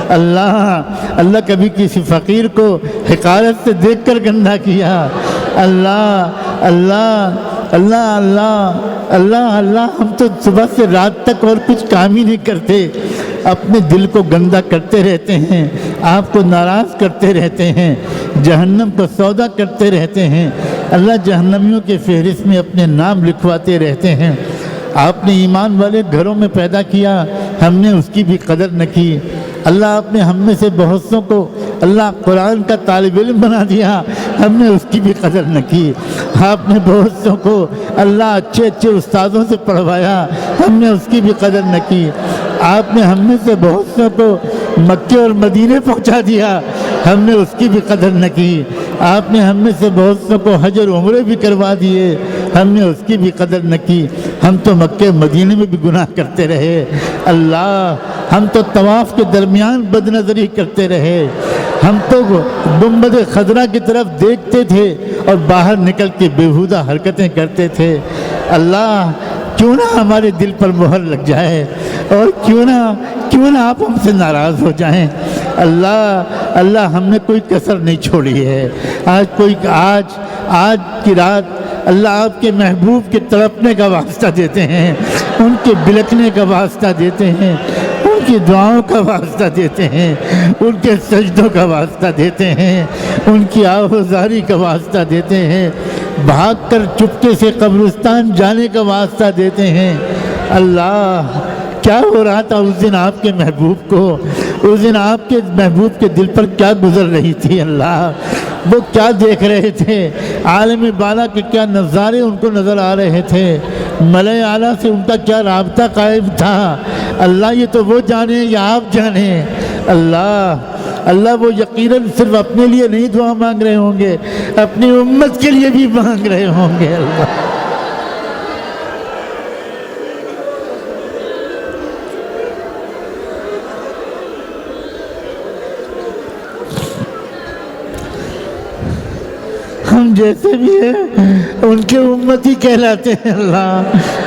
اللہ کبھی کسی فقیر کو حقارت سے دیکھ کر گندا کیا۔ اللہ ہم تو صبح سے رات تک اور کچھ کام ہی نہیں کرتے، اپنے دل کو گندا کرتے رہتے ہیں، آپ کو ناراض کرتے رہتے ہیں، جہنم کا سودا کرتے رہتے ہیں۔ اللہ جہنمیوں کے فہرست میں اپنے نام لکھواتے رہتے ہیں۔ آپ نے ایمان والے گھروں میں پیدا کیا، ہم نے اس کی بھی قدر نہ کی۔ اللہ آپ نے ہم میں سے بہت سوں کو اللہ قرآن کا طالب علم بنا دیا، ہم نے اس کی بھی قدر نہ کی۔ آپ نے بہت سوں کو اللہ اچھے اچھے استادوں سے پڑھوایا، ہم نے اس کی بھی قدر نہ کی۔ آپ نے ہم میں سے بہت سوں کو مکے اور مدینے پہنچا دیا، ہم نے اس کی بھی قدر نہ کی۔ آپ نے ہم میں سے بہت سوں کو حج اور عمرے بھی کروا دیے، ہم نے اس کی بھی قدر نہ کی۔ ہم تو مکے مدینے میں بھی گناہ کرتے رہے، اللہ ہم تو طواف کے درمیان بد نظری کرتے رہے، ہم تو گنبد خضرا کی طرف دیکھتے تھے اور باہر نکل کے بیہودہ حرکتیں کرتے تھے۔ اللہ کیوں نہ ہمارے دل پر مہر لگ جائے، اور کیوں نہ آپ ہم سے ناراض ہو جائیں۔ اللہ ہم نے کوئی کسر نہیں چھوڑی ہے۔ آج کی رات اللہ آپ کے محبوب کے تڑپنے کا واسطہ دیتے ہیں، ان کے بلکنے کا واسطہ دیتے ہیں، ان کی دعاؤں کا واسطہ دیتے ہیں، ان کے سجدوں کا واسطہ دیتے ہیں، ان کی آہوزاری کا واسطہ دیتے ہیں، بھاگ کر چپکے سے قبرستان جانے کا واسطہ دیتے ہیں۔ اللہ کیا ہو رہا تھا اس دن آپ کے محبوب کو، اس دن آپ کے محبوب کے دل پر کیا گزر رہی تھی؟ اللہ وہ کیا دیکھ رہے تھے؟ عالم بالا کے کیا نظارے ان کو نظر آ رہے تھے؟ ملائے اعلیٰ سے ان کا کیا رابطہ قائم تھا؟ اللہ یہ تو وہ جانے یا آپ جانے۔ اللہ وہ یقیناً صرف اپنے لیے نہیں دعا مانگ رہے ہوں گے، اپنی امت کے لیے بھی مانگ رہے ہوں گے۔ اللہ ہم جیسے بھی ہیں ان کے امتی کہلاتے ہیں۔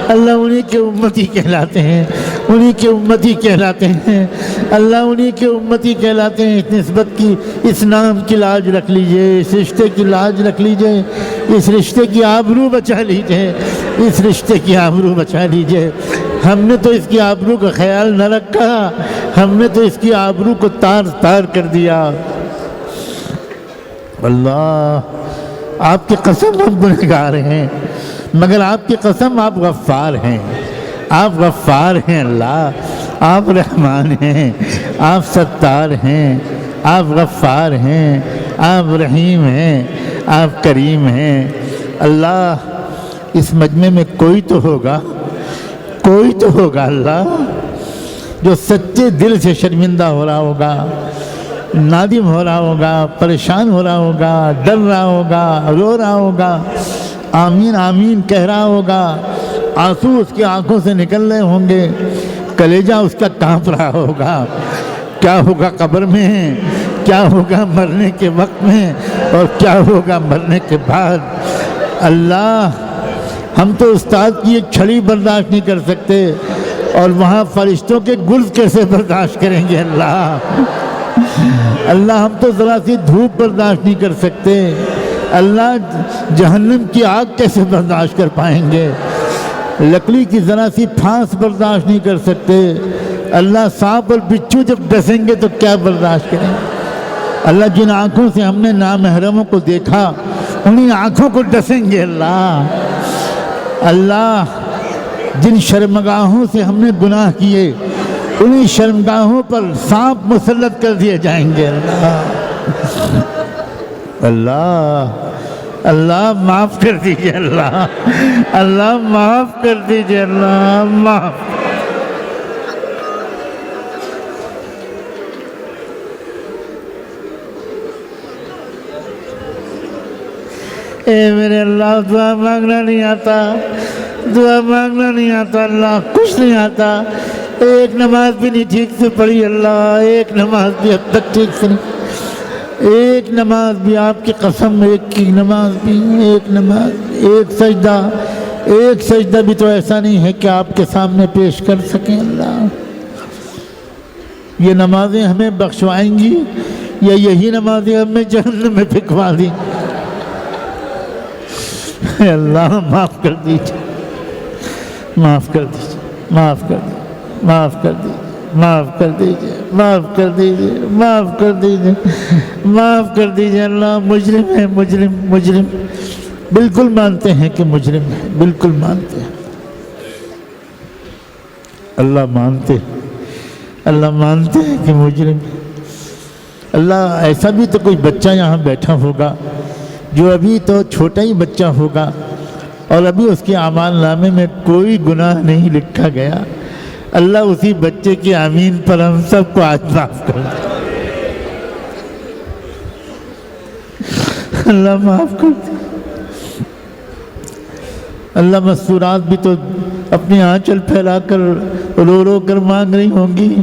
اللہ انہی کے امتی کہلاتے ہیں، انہی کے امتی کہلاتے ہیں۔ اللہ انہی کے امتی کہلاتے ہیں۔ اس نسبت کی، اس نام کی لاج رکھ لیجئے، اس رشتے کی لاج رکھ لیجئے، اس رشتے کی آبرو بچا لیجئے، اس رشتے کی آبرو بچا لیجئے۔ ہم نے تو اس کی آبرو کا خیال نہ رکھا، ہم نے تو اس کی آبرو کو تار تار کر دیا۔ اللہ آپ کی قسم ہم گنہگار ہیں، مگر آپ کی قسم آپ غفار ہیں، آپ غفار ہیں۔ اللہ آپ رحمان ہیں، آپ ستار ہیں، آپ غفار ہیں، آپ رحیم ہیں، آپ کریم ہیں۔ اللہ اس مجمع میں کوئی تو ہوگا، کوئی تو ہوگا اللہ جو سچے دل سے شرمندہ ہو رہا ہوگا، نادم ہو رہا ہوگا، پریشان ہو رہا ہوگا، ڈر رہا ہوگا، رو رہا ہوگا، آمین آمین کہہ رہا ہوگا، آنسو اس کی آنکھوں سے نکل رہے ہوں گے، کلیجہ اس کا کانپ رہا ہوگا، کیا ہوگا قبر میں، کیا ہوگا مرنے کے وقت میں، اور کیا ہوگا مرنے کے بعد۔ اللہ، ہم تو استاد کی ایک چھڑی برداشت نہیں کر سکتے، اور وہاں فرشتوں کے گلز کیسے برداشت کریں گے اللہ؟ اللہ، ہم تو ذرا سی دھوپ برداشت نہیں کر سکتے، اللہ جہنم کی آگ کیسے برداشت کر پائیں گے؟ لکڑی کی ذرا سی پھانس برداشت نہیں کر سکتے، اللہ سانپ اور بچھو جب ڈسیں گے تو کیا برداشت کریں؟ اللہ، جن آنکھوں سے ہم نے نامحرموں کو دیکھا انہی آنکھوں کو ڈسیں گے اللہ۔ اللہ، جن شرمگاہوں سے ہم نے گناہ کیے انہی شرمگاہوں پر سانپ مسلط کر دیے جائیں گے اللہ۔ اللہ، اللہ معاف کر دیجئے اللہ، اللہ معاف کر دیجئے اللہ، معاف۔ اے میرے اللہ، دعا مانگنا نہیں آتا، دعا مانگنا نہیں آتا اللہ، کچھ نہیں آتا، ایک نماز بھی نہیں ٹھیک سے پڑھی اللہ، ایک نماز بھی اب تک ٹھیک سے نہیں، ایک نماز بھی آپ کی قسم، ایک کی نماز بھی، ایک نماز، ایک سجدہ بھی تو ایسا نہیں ہے کہ آپ کے سامنے پیش کر سکیں اللہ۔ یہ نمازیں ہمیں بخشوائیں گی یا یہی نمازیں ہمیں جہنم میں پھینکوا دیں؟ اے اللہ معاف کر دیجئے، معاف کر دیجئے، معاف کر دیجئے، معاف کر دیجئے، معاف کر دیجئے، معاف کر دیجئے، معاف کر دیجئے، معاف کر دیجئے اللہ۔ مجرم ہے، مجرم، مجرم، بالکل مانتے ہیں کہ مجرم ہے، بالکل مانتے ہیں اللہ، مانتے ہیں اللہ، مانتے ہیں کہ مجرم ہے اللہ۔ ایسا بھی تو کوئی بچہ یہاں بیٹھا ہوگا جو ابھی تو چھوٹا ہی بچہ ہوگا اور ابھی اس کے اعمال نامے میں کوئی گناہ نہیں لکھا گیا، اللہ اسی بچے کی آمین پر ہم سب کو آج معاف کر دے، اللہ معاف کر دے۔ اللہ، مستورات بھی تو اپنی آنچل پھیلا کر رو رو کر مانگ رہی ہوں گی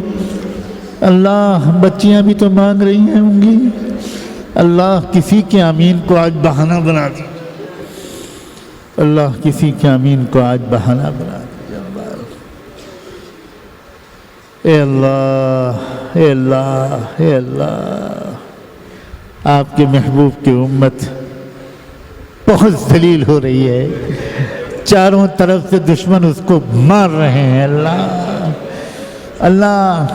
اللہ، بچیاں بھی تو مانگ رہی ہوں گی اللہ، کسی کے آمین کو آج بہانہ بنا دی اللہ، کسی کے آمین کو آج بہانہ بنا دی اے اللہ، اے اللہ، اے اللہ۔ آپ کے محبوب کی امت بہت ذلیل ہو رہی ہے، چاروں طرف سے دشمن اس کو مار رہے ہیں اللہ۔ اللہ،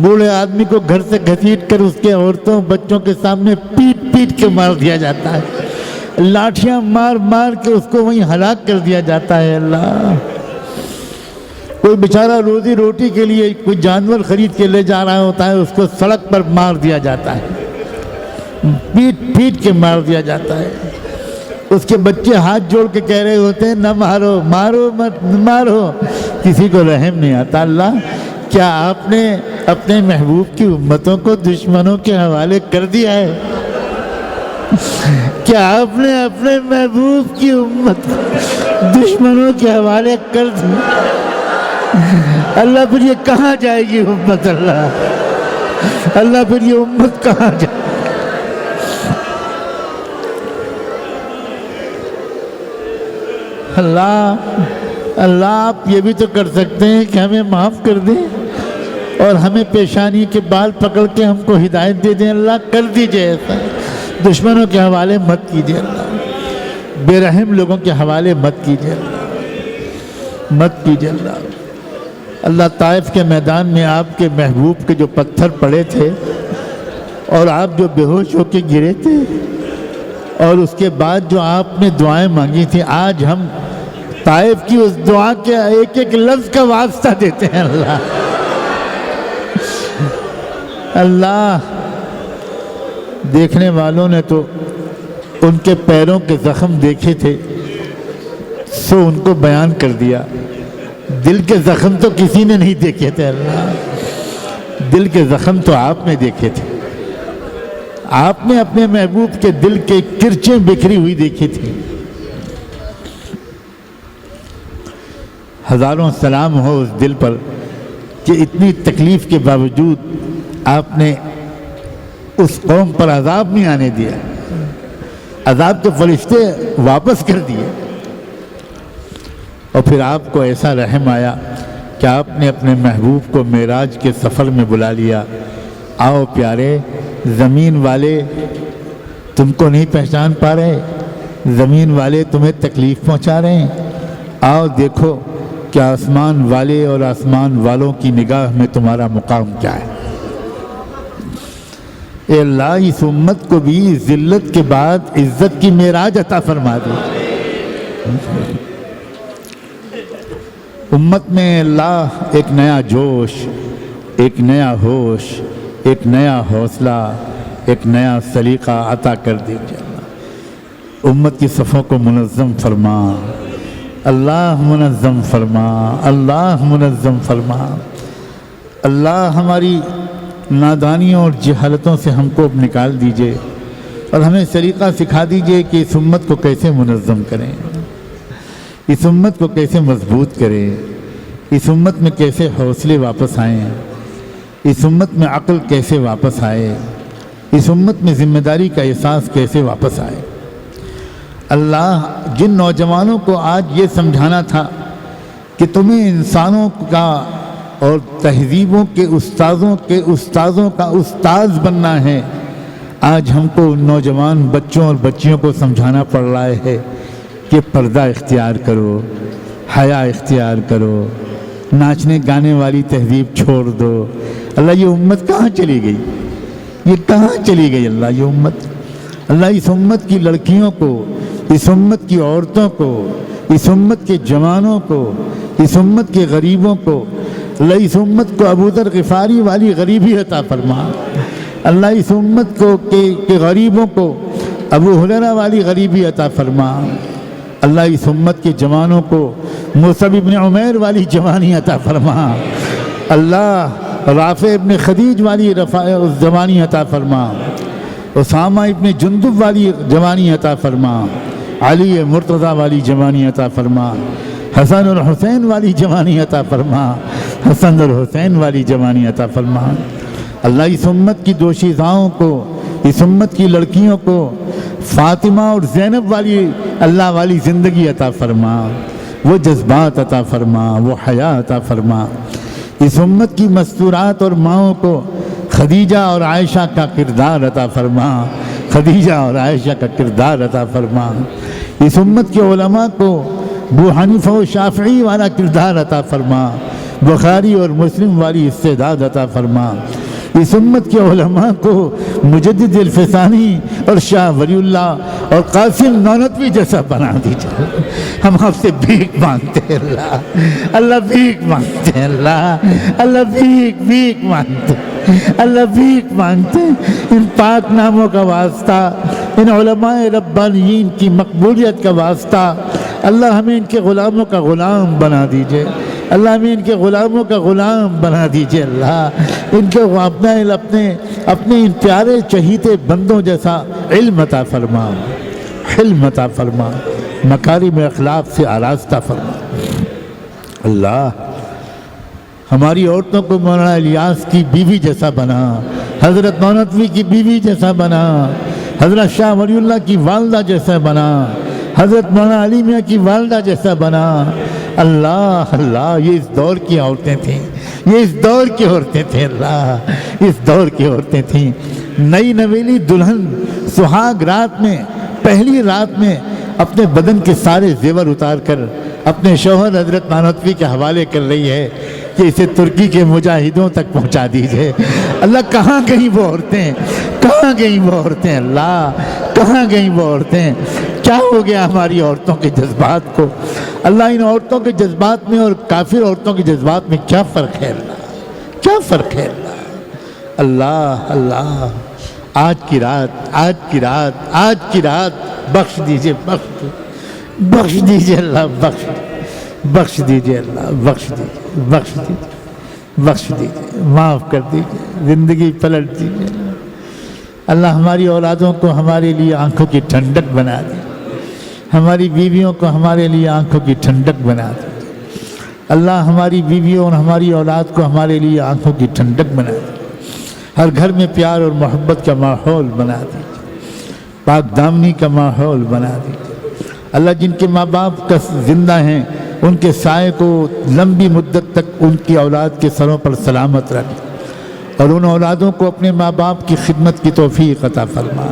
بوڑھے آدمی کو گھر سے گھسیٹ کر اس کے عورتوں بچوں کے سامنے پیٹ پیٹ کے مار دیا جاتا ہے، لاٹھیاں مار مار کے اس کو وہیں ہلاک کر دیا جاتا ہے اللہ۔ کوئی بیچارہ روزی روٹی کے لیے کوئی جانور خرید کے لے جا رہا ہوتا ہے، اس کو سڑک پر مار دیا جاتا ہے، پیٹ پیٹ کے مار دیا جاتا ہے۔ اس کے بچے ہاتھ جوڑ کے کہہ رہے ہوتے ہیں نہ مارو، مارو مت، مارو، کسی کو رحم نہیں آتا اللہ۔ کیا آپ نے اپنے محبوب کی امتوں کو دشمنوں کے حوالے کر دیا ہے؟ کیا آپ نے اپنے محبوب کی امت کو دشمنوں کے حوالے کر دیا؟ اللہ، پھر یہ کہاں جائے گی امت اللہ؟ اللہ، پھر یہ امت کہاں جائے؟ اللہ، آپ یہ بھی تو کر سکتے ہیں کہ ہمیں معاف کر دیں اور ہمیں پیشانی کے بال پکڑ کے ہم کو ہدایت دے دیں اللہ۔ کر دیجئے ایسا، دشمنوں کے حوالے مت کیجئے اللہ، بے رحم لوگوں کے حوالے مت کیجئے اللہ، مت کیجئے اللہ۔ اللہ، طائف کے میدان میں آپ کے محبوب کے جو پتھر پڑے تھے اور آپ جو بے ہوش ہو کے گرے تھے اور اس کے بعد جو آپ نے دعائیں مانگی تھی، آج ہم طائف کی اس دعا کے ایک ایک لفظ کا واسطہ دیتے ہیں اللہ۔ اللہ، دیکھنے والوں نے تو ان کے پیروں کے زخم دیکھے تھے سو ان کو بیان کر دیا، دل کے زخم تو کسی نے نہیں دیکھے تھے اللہ، دل کے زخم تو آپ نے دیکھے تھے، آپ نے اپنے محبوب کے دل کے کرچیں بکھری ہوئی دیکھی تھی۔ ہزاروں سلام ہو اس دل پر کہ اتنی تکلیف کے باوجود آپ نے اس قوم پر عذاب نہیں آنے دیا، عذاب کے فرشتے واپس کر دیے، اور پھر آپ کو ایسا رحم آیا کہ آپ نے اپنے محبوب کو معراج کے سفر میں بلا لیا۔ آؤ پیارے، زمین والے تم کو نہیں پہچان پا رہے، زمین والے تمہیں تکلیف پہنچا رہے ہیں، آؤ دیکھو کہ آسمان والے اور آسمان والوں کی نگاہ میں تمہارا مقام کیا ہے۔ اے اللہ، اس امت کو بھی ذلت کے بعد عزت کی معراج عطا فرما دے۔ امت میں اللہ ایک نیا جوش، ایک نیا ہوش، ایک نیا حوصلہ، ایک نیا سلیقہ عطا کر دیجیے اللہ۔ امت کی صفوں کو منظم فرما اللہ، منظم فرما اللہ، منظم فرما اللہ۔ ہماری نادانیوں اور جہالتوں سے ہم کو اب نکال دیجئے اور ہمیں سلیقہ سکھا دیجئے کہ اس امت کو کیسے منظم کریں، اس امت کو کیسے مضبوط کریں، اس امت میں کیسے حوصلے واپس آئیں، اس امت میں عقل کیسے واپس آئے، اس امت میں ذمہ داری کا احساس کیسے واپس آئے۔ اللہ، جن نوجوانوں کو آج یہ سمجھانا تھا کہ تمہیں انسانوں کا اور تہذیبوں کے استاذوں کا استاذ بننا ہے، آج ہم کو ان نوجوان بچوں اور بچیوں کو سمجھانا پڑ رہا ہے کہ پردہ اختیار کرو، حیا اختیار کرو، ناچنے گانے والی تہذیب چھوڑ دو۔ اللہ، یہ امت کہاں چلی گئی، یہ کہاں چلی گئی اللہ، یہ امت؟ اللہ، اس امت کی لڑکیوں کو، اس امت کی عورتوں کو، اس امت کے جوانوں کو، اس امت کے غریبوں کو، اللہ اس امت کو ابو ذر غفاری والی غریبی عطا فرما۔ اللہ، اس امت کو کہ غریبوں کو ابو ہریرہ والی غریبی عطا فرما۔ اللہ، اس امت کے جوانوں کو مصعب ابن عمیر والی جوانی عطا فرما۔ اللہ، رافع ابن خدیج والی جوانی عطا فرما۔ اسامہ ابن جندب والی جوانی عطا فرما۔ علی مرتضیٰ والی جوانی عطا فرما۔ حسن اور حسین والی جوانی عطا فرما۔ حسن اور حسین والی جوانی عطا فرما۔ اللہ، اس امت کی دوشیزاؤں کو، اس امت کی لڑکیوں کو فاطمہ اور زینب والی اللہ والی زندگی عطا فرما، وہ جذبات عطا فرما، وہ حیا عطا فرما۔ اس امت کی مستورات اور ماؤں کو خدیجہ اور عائشہ کا کردار عطا فرما، خدیجہ اور عائشہ کا کردار عطا فرما۔ اس امت کے علماء کو ابو حنیفہ و شافعی والا کردار عطا فرما، بخاری اور مسلم والی استعداد عطا فرما۔ اس امت کے علماء کو مجدد الفسانی اور شاہ ولی اللہ اور قاسم نانوتوی جیسا بنا دیجیے۔ ہم آپ سے بھیک مانگتے ہیں اللہ، اللہ بھیک مانگتے ہیں اللہ، اللہ بھیک مانگتے ہیں، اللہ بھیک مانگتے ہیں۔ ان پاک ناموں کا واسطہ، ان علماء ربانیین کی مقبولیت کا واسطہ، اللہ ہمیں ان کے غلاموں کا غلام بنا دیجیے، اللہ ہمیں ان کے غلاموں کا غلام بنا دیجیے۔ اللہ، ان کے اپنے ان پیارے چہیتے بندوں جیسا علم عطا فرما، حلم عطا فرما، مکارم اخلاق سے آراستہ فرما۔ اللہ، ہماری عورتوں کو مولانا الیاس کی بیوی جیسا بنا، حضرت نانوتوی کی بیوی جیسا بنا، حضرت شاہ ولی اللہ کی والدہ جیسا بنا، حضرت مولانا علی میاں کی والدہ جیسا بنا۔ اللہ، اللہ، یہ اس دور کی عورتیں تھیں، یہ اس دور کی عورتیں تھیں اللہ، اس دور کی عورتیں تھیں۔ نئی نویلی دلہن سہاگ رات میں، پہلی رات میں اپنے بدن کے سارے زیور اتار کر اپنے شوہر حضرت نانوتوی کے حوالے کر رہی ہے کہ اسے ترکی کے مجاہدوں تک پہنچا دیجئے۔ اللہ، کہاں گئیں وہ عورتیں، کہاں گئیں وہ عورتیں اللہ، کہاں گئیں وہ عورتیں؟ کیا ہو گیا ہماری عورتوں کے جذبات کو؟ اللہ، ان عورتوں کے جذبات میں اور کافر عورتوں کے جذبات میں کیا فرق ہے اللہ، کیا فرق ہے اللہ؟ اللہ، اللہ، آج کی رات بخش دیجئے، بخش دیجئے اللہ، بخش دیجئے اللہ، بخش دیجئے، بخش دیجئے، بخش دیجئے، معاف کر دیجئے، زندگی پلٹ دیجئے اللہ۔ ہماری اولادوں کو ہمارے لیے آنکھوں کی ٹھنڈک بنا دی، ہماری بیویوں کو ہمارے لیے آنکھوں کی ٹھنڈک بنا دی اللہ۔ ہماری بیویوں اور ہماری اولاد کو ہمارے لیے آنکھوں کی ٹھنڈک بنا دی، ہر گھر میں پیار اور محبت کا ماحول بنا دی، پاک دامنی کا ماحول بنا دی اللہ۔ جن کے ماں باپ کا زندہ ہیں ان کے سائے کو لمبی مدت تک ان کی اولاد کے سروں پر سلامت رکھ، اور ان اولادوں کو اپنے ماں باپ کی خدمت کی توفیق عطا فرما،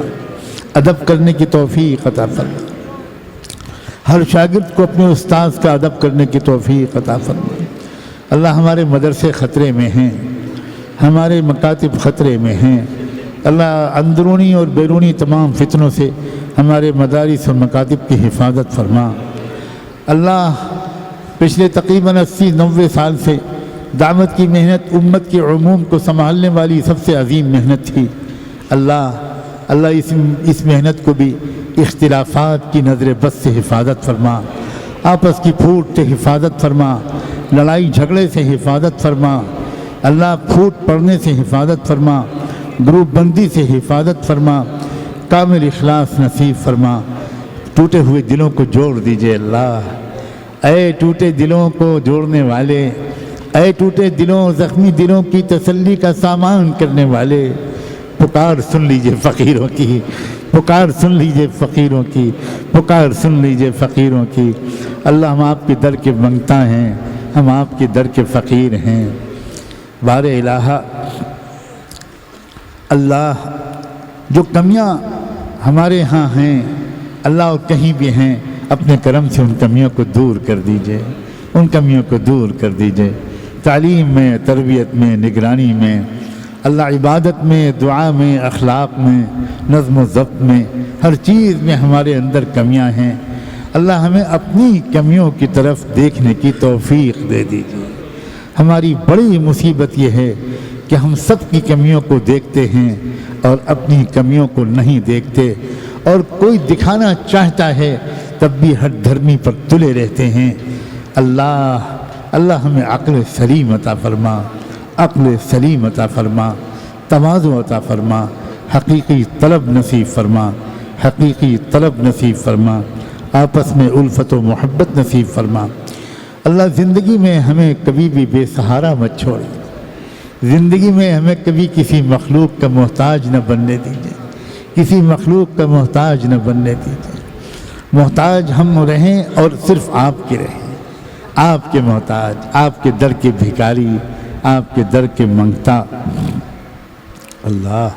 ادب کرنے کی توفیق عطا فرما، ہر شاگرد کو اپنے استاذ کا ادب کرنے کی توفیق عطا فرما اللہ۔ ہمارے مدرسے خطرے میں ہیں، ہمارے مکاتب خطرے میں ہیں اللہ۔ اندرونی اور بیرونی تمام فتنوں سے ہمارے مدارس اور مکاتب کی حفاظت فرما اللہ۔ پچھلے تقریباً 80-90 سال سے دعوت کی محنت امت کے عموم کو سنبھالنے والی سب سے عظیم محنت تھی اللہ۔ اس محنت کو بھی اختلافات کی نظر بد سے حفاظت فرما، آپس کی پھوٹ سے حفاظت فرما، لڑائی جھگڑے سے حفاظت فرما اللہ، پھوٹ پڑنے سے حفاظت فرما، گروپ بندی سے حفاظت فرما، کامل اخلاص نصیب فرما۔ ٹوٹے ہوئے دلوں کو جوڑ دیجئے اللہ، اے ٹوٹے دلوں کو جوڑنے والے، اے ٹوٹے دلوں زخمی دلوں کی تسلی کا سامان کرنے والے، پکار سن لیجئے فقیروں کی، پکار سن لیجئے فقیروں کی، پکار سن لیجئے فقیروں کی اللہ۔ ہم آپ کے در کے منگتا ہیں، ہم آپ کے در کے فقیر ہیں بار الہ اللہ۔ جو کمیاں ہمارے ہاں ہیں اللہ اور کہیں بھی ہیں، اپنے کرم سے ان کمیوں کو دور کر دیجئے، ان کمیوں کو دور کر دیجئے۔ تعلیم میں، تربیت میں، نگرانی میں اللہ، عبادت میں، دعا میں، اخلاق میں، نظم و ضبط میں، ہر چیز میں ہمارے اندر کمیاں ہیں اللہ۔ ہمیں اپنی کمیوں کی طرف دیکھنے کی توفیق دے دیجئے۔ ہماری بڑی مصیبت یہ ہے کہ ہم سب کی کمیوں کو دیکھتے ہیں اور اپنی کمیوں کو نہیں دیکھتے، اور کوئی دکھانا چاہتا ہے تب بھی ہر دھرمی پر تلے رہتے ہیں اللہ۔ ہمیں عقل سلیم عطا فرما، عقل سلیم عطا فرما، تواضع عطا فرما، حقیقی طلب نصیب فرما، حقیقی طلب نصیب فرما، آپس میں الفت و محبت نصیب فرما اللہ۔ زندگی میں ہمیں کبھی بھی بے سہارا مت چھوڑے، زندگی میں ہمیں کبھی کسی مخلوق کا محتاج نہ بننے دیجیے، کسی مخلوق کا محتاج نہ بننے دیجیے۔ محتاج ہم رہیں اور صرف آپ کے رہیں، آپ کے محتاج، آپ کے در کے بھکاری، آپ کے در کے منگتا اللہ۔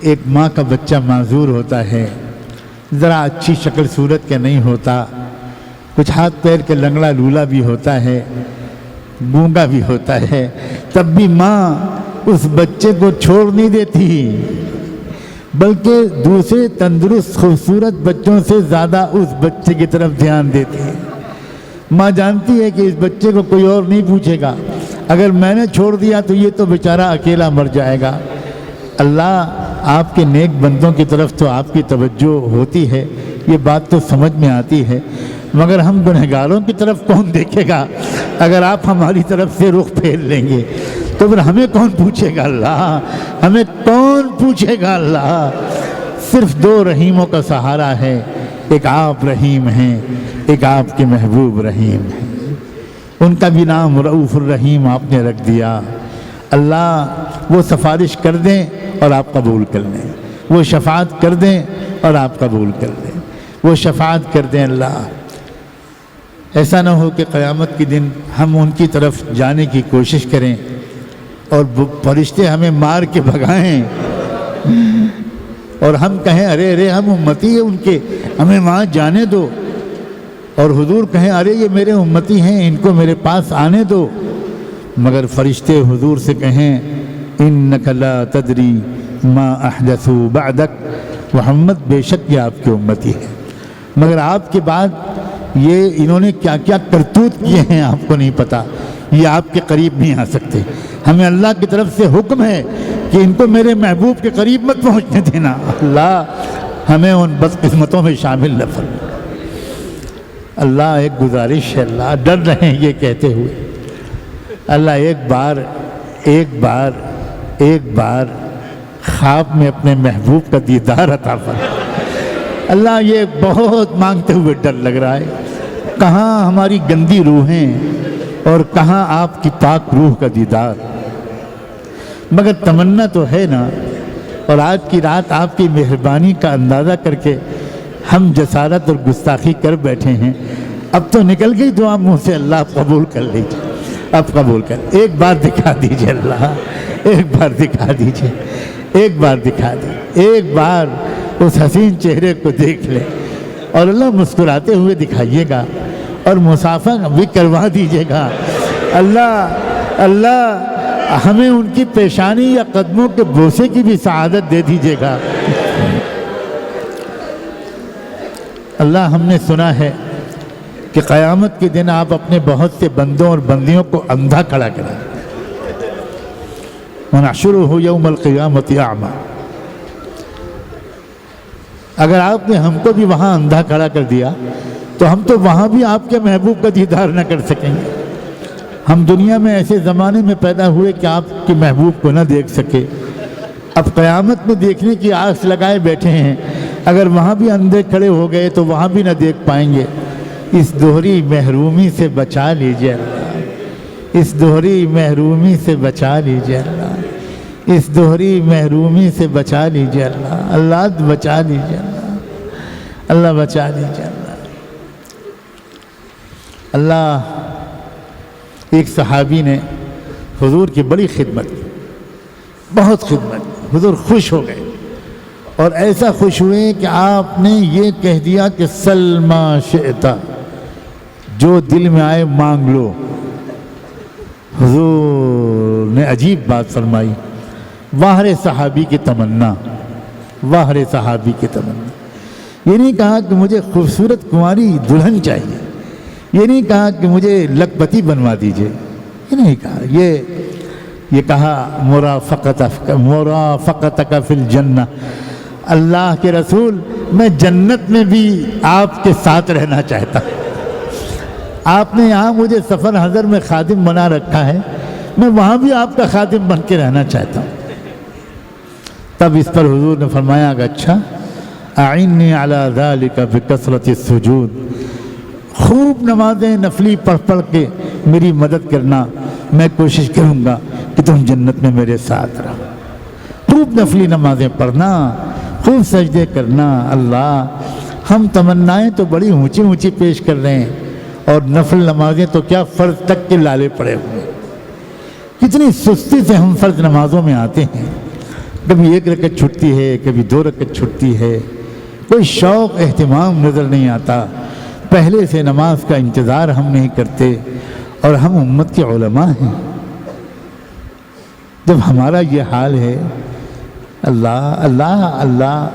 ایک ماں کا بچہ معذور ہوتا ہے، ذرا اچھی شکل صورت کا نہیں ہوتا، کچھ ہاتھ پیر کے لنگڑا لولا بھی ہوتا ہے، گونگا بھی ہوتا ہے، تب بھی ماں اس بچے کو چھوڑ نہیں دیتی، بلکہ دوسرے تندرست خوبصورت بچوں سے زیادہ اس بچے کی طرف دھیان دیتی ہے۔ ماں جانتی ہے کہ اس بچے کو کوئی اور نہیں پوچھے گا، اگر میں نے چھوڑ دیا تو یہ تو بیچارہ اکیلا مر جائے گا۔ اللہ، آپ کے نیک بندوں کی طرف تو آپ کی توجہ ہوتی ہے، یہ بات تو سمجھ میں آتی ہے، مگر ہم گنہگاروں کی طرف کون دیکھے گا؟ اگر آپ ہماری طرف سے رخ پھیر لیں گے تو پھر ہمیں کون پوچھے گا اللہ؟ ہمیں کون پوچھے گا اللہ؟ صرف دو رحیموں کا سہارا ہے، ایک آپ رحیم ہیں، ایک آپ کے محبوب رحیم ہیں، ان کا بھی نام رؤوف الرحیم آپ نے رکھ دیا۔ اللہ، وہ سفارش کر دیں اور آپ قبول کر لیں، وہ شفاعت کر دیں اور آپ قبول کر لیں، وہ شفاعت کر دیں اللہ۔ ایسا نہ ہو کہ قیامت کے دن ہم ان کی طرف جانے کی کوشش کریں اور فرشتے ہمیں مار کے بھگائیں اور ہم کہیں ارے ہم امتی ہیں ان کے، ہمیں وہاں جانے دو، اور حضور کہیں ارے یہ میرے امتی ہیں، ان کو میرے پاس آنے دو، مگر فرشتے حضور سے کہیں انک لا تدری ما احدثوا بعدک، محمد بے شک یہ آپ کے امتی ہیں، مگر آپ کے بعد یہ انہوں نے کیا کیا کرتوت کیے ہیں آپ کو نہیں پتا، یہ آپ کے قریب نہیں آ سکتے۔ ہمیں اللہ کی طرف سے حکم ہے کہ ان کو میرے محبوب کے قریب مت پہنچنے دینا۔ اللہ، ہمیں ان بدقسمتوں میں شامل نہ فرما، اللہ ایک گزارش ہے، اللہ ڈر رہے ہیں یہ کہتے ہوئے، اللہ ایک بار خواب میں اپنے محبوب کا دیدار عطا فرما۔ اللہ یہ بہت مانگتے ہوئے ڈر لگ رہا ہے، کہاں ہماری گندی روحیں اور کہاں آپ کی پاک روح کا دیدار، مگر تمنا تو ہے نا۔ اور آج کی رات آپ کی مہربانی کا اندازہ کر کے ہم جسارت اور گستاخی کر بیٹھے ہیں، اب تو نکل گئی دعا منہ سے، اللہ قبول کر لیجیے، اب قبول کر، ایک بار دکھا دیجیے اللہ، ایک بار دکھا دیجیے، ایک بار دکھا دیجیے، ایک بار اس حسین چہرے کو دیکھ لیں، اور اللہ مسکراتے ہوئے دکھائیے گا اور مصافحہ بھی کروا دیجیے گا۔ اللہ ہمیں ان کی پیشانی یا قدموں کے بوسے کی بھی سعادت دے دیجیے گا۔ اللہ ہم نے سنا ہے کہ قیامت کے دن آپ اپنے بہت سے بندوں اور بندیوں کو اندھا کھڑا کریں، وَنَحْشُرُهُ يَوْمَ الْقِيَامَةِ أَعْمَى۔ اگر آپ نے ہم کو بھی وہاں اندھا کھڑا کر دیا تو ہم تو وہاں بھی آپ کے محبوب کا دیدار نہ کر سکیں گے۔ ہم دنیا میں ایسے زمانے میں پیدا ہوئے کہ آپ کے محبوب کو نہ دیکھ سکے، اب قیامت میں دیکھنے کی آس لگائے بیٹھے ہیں، اگر وہاں بھی اندھے کھڑے ہو گئے تو وہاں بھی نہ دیکھ پائیں گے۔ اس دوہری محرومی سے بچا لیجیے اللہ، اس دوہری محرومی سے بچا لیجیے اللہ، اس دوہری محرومی سے بچا لیجیے اللہ، اللہ بچا لیجیے اللہ، اللہ بچا لیجیے اللہ۔ اللہ ایک صحابی نے حضور کی بڑی خدمت کی، بہت خدمت کی، حضور خوش ہو گئے اور ایسا خوش ہوئے کہ آپ نے یہ کہہ دیا کہ سل ما شئت، جو دل میں آئے مانگ لو۔ حضور نے عجیب بات فرمائی، واہر صحابی کی تمنا، واہر صحابی کی تمنا۔ یہ نہیں کہا کہ مجھے خوبصورت کنواری دلہن چاہیے، یہ نہیں کہا کہ مجھے لکھپتی بنوا دیجئے، یہ نہیں کہا، یہ کہا مرافقتک فی الجنہ، اللہ کے رسول میں جنت میں بھی آپ کے ساتھ رہنا چاہتا ہوں۔ آپ نے یہاں مجھے سفر حضر میں خادم بنا رکھا ہے، میں وہاں بھی آپ کا خادم بن کے رہنا چاہتا ہوں۔ تب اس پر حضور نے فرمایا کہ اچھا، اعنی علی ذلک بکثرۃ السجود، خوب نمازیں نفلی پڑھ پڑھ کے میری مدد کرنا، میں کوشش کروں گا کہ تم جنت میں میرے ساتھ رہو۔ خوب نفلی نمازیں پڑھنا، خوب سجدے کرنا۔ اللہ ہم تمنائیں تو بڑی اونچی اونچی پیش کر رہے ہیں، اور نفل نمازیں تو کیا فرض تک کے لالے پڑے ہوئے، کتنی سستی سے ہم فرض نمازوں میں آتے ہیں، کبھی ایک رکعت چھٹتی ہے، کبھی 2 رکعت چھٹتی ہے، کوئی شوق اہتمام نظر نہیں آتا، پہلے سے نماز کا انتظار ہم نہیں کرتے، اور ہم امت کے علماء ہیں۔ جب ہمارا یہ حال ہے، اللہ اللہ اللہ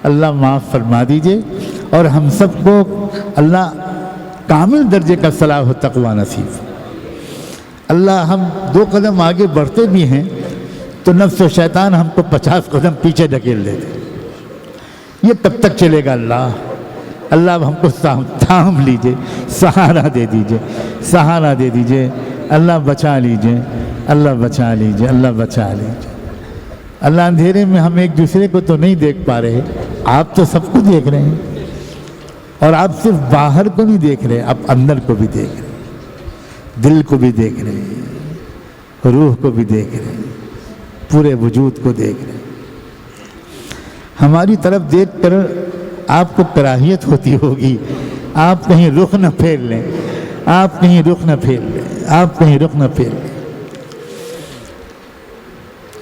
اللہ معاف فرما دیجئے، اور ہم سب کو اللہ کامل درجے کا صلاح و تقوی نصیب۔ اللہ ہم 2 قدم آگے بڑھتے بھی ہیں تو نفس و شیطان ہم کو 50 قدم پیچھے ڈھکیل دیتے، یہ کب تک چلے گا؟ اللہ اب ہم کو تھام لیجئے، سہارا دے دیجئے، سہارا دے دیجئے، اللہ بچا لیجئے، اللہ بچا لیجئے، اللہ بچا لیجئے۔ اللہ اندھیرے میں ہم ایک دوسرے کو تو نہیں دیکھ پا رہے، آپ تو سب کو دیکھ رہے ہیں، اور آپ صرف باہر کو نہیں دیکھ رہے، آپ اندر کو بھی دیکھ رہے ہیں، دل کو بھی دیکھ رہے ہیں، روح کو بھی دیکھ رہے ہیں، پورے وجود کو دیکھ رہے ہیں۔ ہماری طرف دیکھ کر آپ کو کراہیت ہوتی ہوگی، آپ کہیں رخ نہ پھیر لیں، آپ کہیں رخ نہ پھیر لیں، آپ کہیں رخ نہ پھیر لیں۔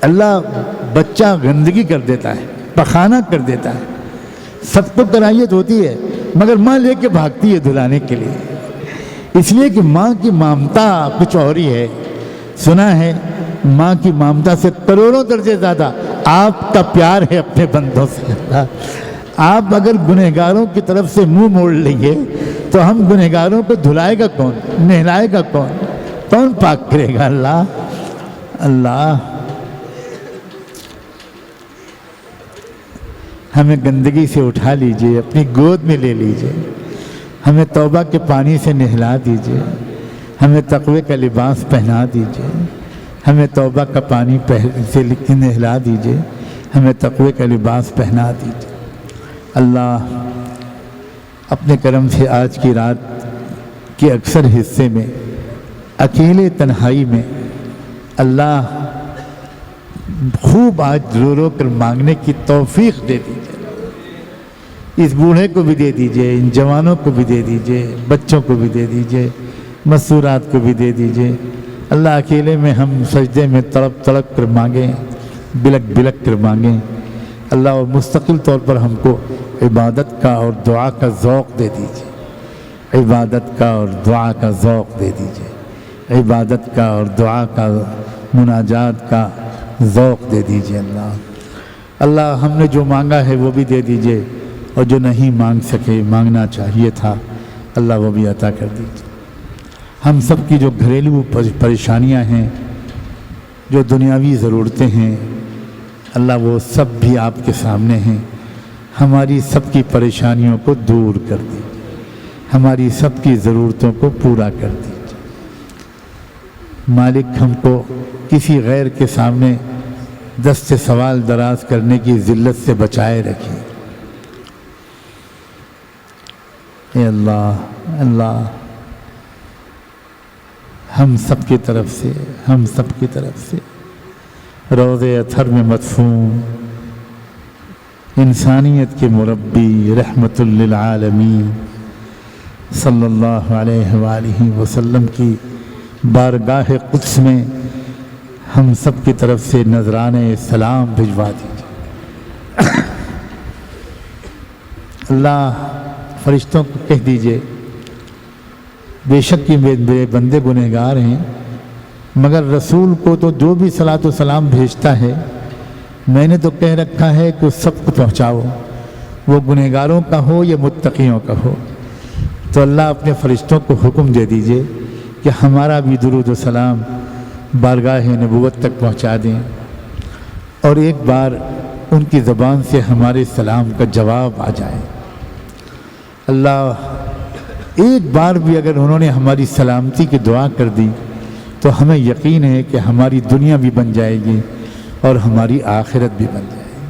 اللہ بچہ گندگی کر دیتا ہے، پخانہ کر دیتا ہے، سب کو کراہیت ہوتی ہے، مگر ماں لے کے بھاگتی ہے دھلانے کے لیے، اس لیے کہ ماں کی مامتا کچھ اور ہی ہے۔ سنا ہے ماں کی مامتا سے کروڑوں درجے زیادہ آپ کا پیار ہے اپنے بندوں سے۔ آپ اگر گنہگاروں کی طرف سے منہ موڑ لیں گے تو ہم گنہگاروں کو دھلائے گا کون، نہلائے گا کون، کون پاک کرے گا؟ اللہ اللہ ہمیں گندگی سے اٹھا لیجئے، اپنی گود میں لے لیجئے، ہمیں توبہ کے پانی سے نہلا دیجئے، ہمیں تقوی کا لباس پہنا دیجئے، ہمیں توبہ کا پانی سے نہلا دیجئے، ہمیں تقوی کا لباس پہنا دیجئے۔ اللہ اپنے کرم سے آج کی رات کے اکثر حصے میں اکیلے تنہائی میں اللہ خوب آج رو رو کر مانگنے کی توفیق دے دیجئے۔ اس بوڑھے کو بھی دے دیجئے، ان جوانوں کو بھی دے دیجئے، بچوں کو بھی دے دیجئے، مسورات کو بھی دے دیجئے۔ اللہ اکیلے میں ہم سجدے میں تڑپ تڑپ کر مانگیں، بلک بلک کر مانگیں۔ اللہ اور مستقل طور پر ہم کو عبادت کا اور دعا کا ذوق دے دیجئے، عبادت کا اور دعا کا ذوق دے دیجئے، عبادت کا اور دعا کا مناجات کا ذوق دے دیجئے۔ اللہ ہم نے جو مانگا ہے وہ بھی دے دیجئے، اور جو نہیں مانگ سکے، مانگنا چاہیے تھا، اللہ وہ بھی عطا کر دیجئے۔ ہم سب کی جو گھریلو پریشانیاں ہیں، جو دنیاوی ضرورتیں ہیں، اللہ وہ سب بھی آپ کے سامنے ہیں۔ ہماری سب کی پریشانیوں کو دور کر دیجئے، ہماری سب کی ضرورتوں کو پورا کر دیجئے۔ مالک ہم کو کسی غیر کے سامنے دست سوال دراز کرنے کی ذلت سے بچائے رکھے۔ اے اللہ، اللہ ہم سب کی طرف سے روض اطہر میں مدفون انسانیت کے مربی رحمت للعالمین صلی اللہ علیہ وآلہ وسلم کی بارگاہ قدس میں ہم سب کی طرف سے نذرانے سلام بھجوا دیجیے۔ اللہ فرشتوں کو کہہ دیجئے، بے شک کہ میرے بندے گنہگار ہیں، مگر رسول کو تو جو بھی صلاۃ و سلام بھیجتا ہے میں نے تو کہہ رکھا ہے کہ سب کو پہنچاؤ، وہ گنہگاروں کا ہو یا متقیوں کا ہو۔ تو اللہ اپنے فرشتوں کو حکم دے دیجئے کہ ہمارا بھی درود و سلام بارگاہ نبوت تک پہنچا دیں، اور ایک بار ان کی زبان سے ہمارے سلام کا جواب آ جائے۔ اللہ ایک بار بھی اگر انہوں نے ہماری سلامتی کی دعا کر دی تو ہمیں یقین ہے کہ ہماری دنیا بھی بن جائے گی اور ہماری آخرت بھی بن جائے گی۔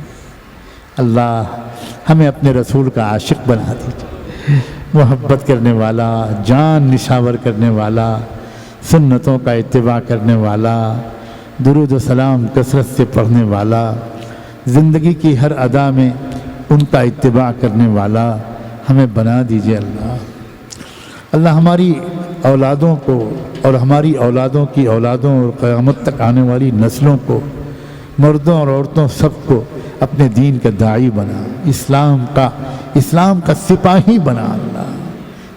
اللہ ہمیں اپنے رسول کا عاشق بنا دیجیے، محبت کرنے والا، جان نشاور کرنے والا، سنتوں کا اتباع کرنے والا، درود و سلام کثرت سے پڑھنے والا، زندگی کی ہر ادا میں ان کا اتباع کرنے والا ہمیں بنا دیجیے۔ اللہ ہماری اولادوں کو اور ہماری اولادوں کی اولادوں اور قیامت تک آنے والی نسلوں کو، مردوں اور عورتوں سب کو اپنے دین کا داعی بنا، اسلام کا سپاہی بنا، اللہ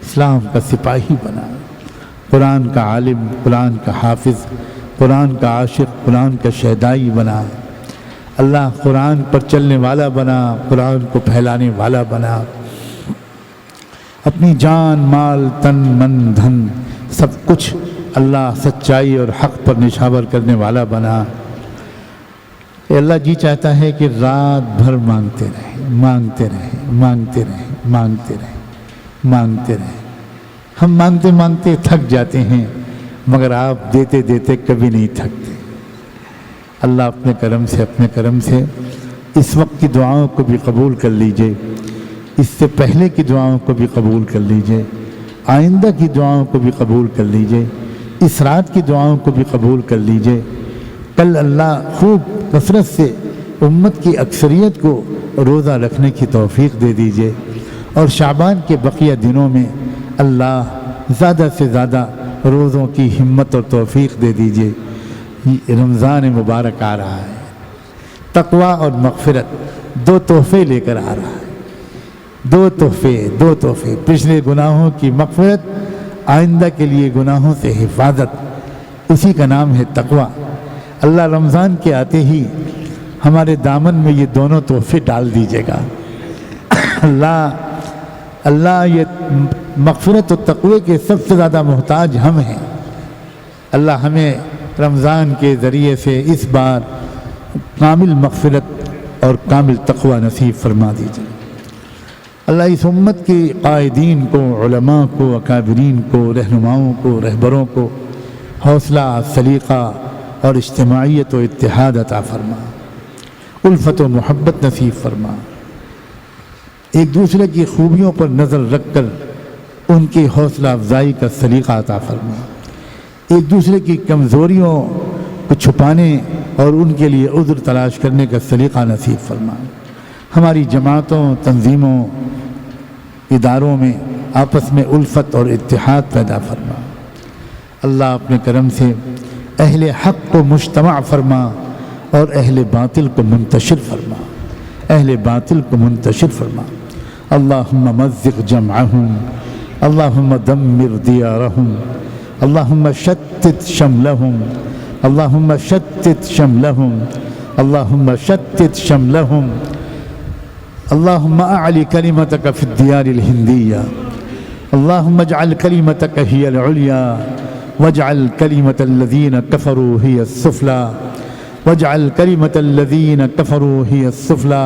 اسلام کا سپاہی بنا، قرآن کا عالم، قرآن کا حافظ، قرآن کا عاشق، قرآن کا شہدائی بنا۔ اللہ قرآن پر چلنے والا بنا، قرآن کو پھیلانے والا بنا، اپنی جان، مال، تن، من، دھن سب کچھ اللہ سچائی اور حق پر نشاور کرنے والا بنا۔ اے اللہ جی چاہتا ہے کہ رات بھر مانگتے رہیں، مانگتے رہیں، مانگتے رہیں، مانگتے رہیں، مانگتے رہیں۔ ہم مانگتے مانگتے تھک جاتے ہیں، مگر آپ دیتے دیتے کبھی نہیں تھکتے۔ اللہ اپنے کرم سے اس وقت کی دعاؤں کو بھی قبول کر لیجئے، اس سے پہلے کی دعاؤں کو بھی قبول کر لیجئے، آئندہ کی دعاؤں کو بھی قبول کر لیجئے، اس رات کی دعاؤں کو بھی قبول کر لیجئے۔ کل اللہ خوب کثرت سے امت کی اکثریت کو روزہ رکھنے کی توفیق دے دیجئے، اور شعبان کے بقیہ دنوں میں اللہ زیادہ سے زیادہ روزوں کی ہمت اور توفیق دے دیجئے۔ رمضان مبارک آ رہا ہے، تقویٰ اور مغفرت دو تحفے لے کر آ رہا ہے، دو تحفے، پچھلے گناہوں کی مغفرت، آئندہ کے لیے گناہوں سے حفاظت، اسی کا نام ہے تقویٰ۔ اللہ رمضان کے آتے ہی ہمارے دامن میں یہ دونوں تحفے ڈال دیجیے گا۔ اللہ یہ مغفرت و تقوی کے سب سے زیادہ محتاج ہم ہیں۔ اللہ ہمیں رمضان کے ذریعے سے اس بار کامل مغفرت اور کامل تقوی نصیب فرما دیجیے۔ اللہ اس امت کے قائدین کو، علماء کو، اکابرین کو، رہنماؤں کو، رہبروں کو حوصلہ، سلیقہ اور اجتماعیت و اتحاد عطا فرما، الفت و محبت نصیب فرما، ایک دوسرے کی خوبیوں پر نظر رکھ کر ان کی حوصلہ افزائی کا سلیقہ عطا فرما، ایک دوسرے کی کمزوریوں کو چھپانے اور ان کے لیے عذر تلاش کرنے کا سلیقہ نصیب فرما، ہماری جماعتوں، تنظیموں، اداروں میں آپس میں الفت اور اتحاد پیدا فرما۔ اللہ اپنے کرم سے اہل حق کو مجتمع فرما اور اہل باطل کو منتشر فرما، اہل باطل کو منتشر فرما۔ اللہم مزق جمعہم، اللہم دمر دیارہم، اللہم شتت شملہم، اللہم شتت شملہم، اللہم شتت شملہم، اللہم اعلی کلمتک فی الدیار الہندیہ، اللہم اجعل کلمتک ہی العلیٰ واجعل کلمت الذین کفروا ہی السفلی، واجعل کلمت الذین کفروا ہی السفلی۔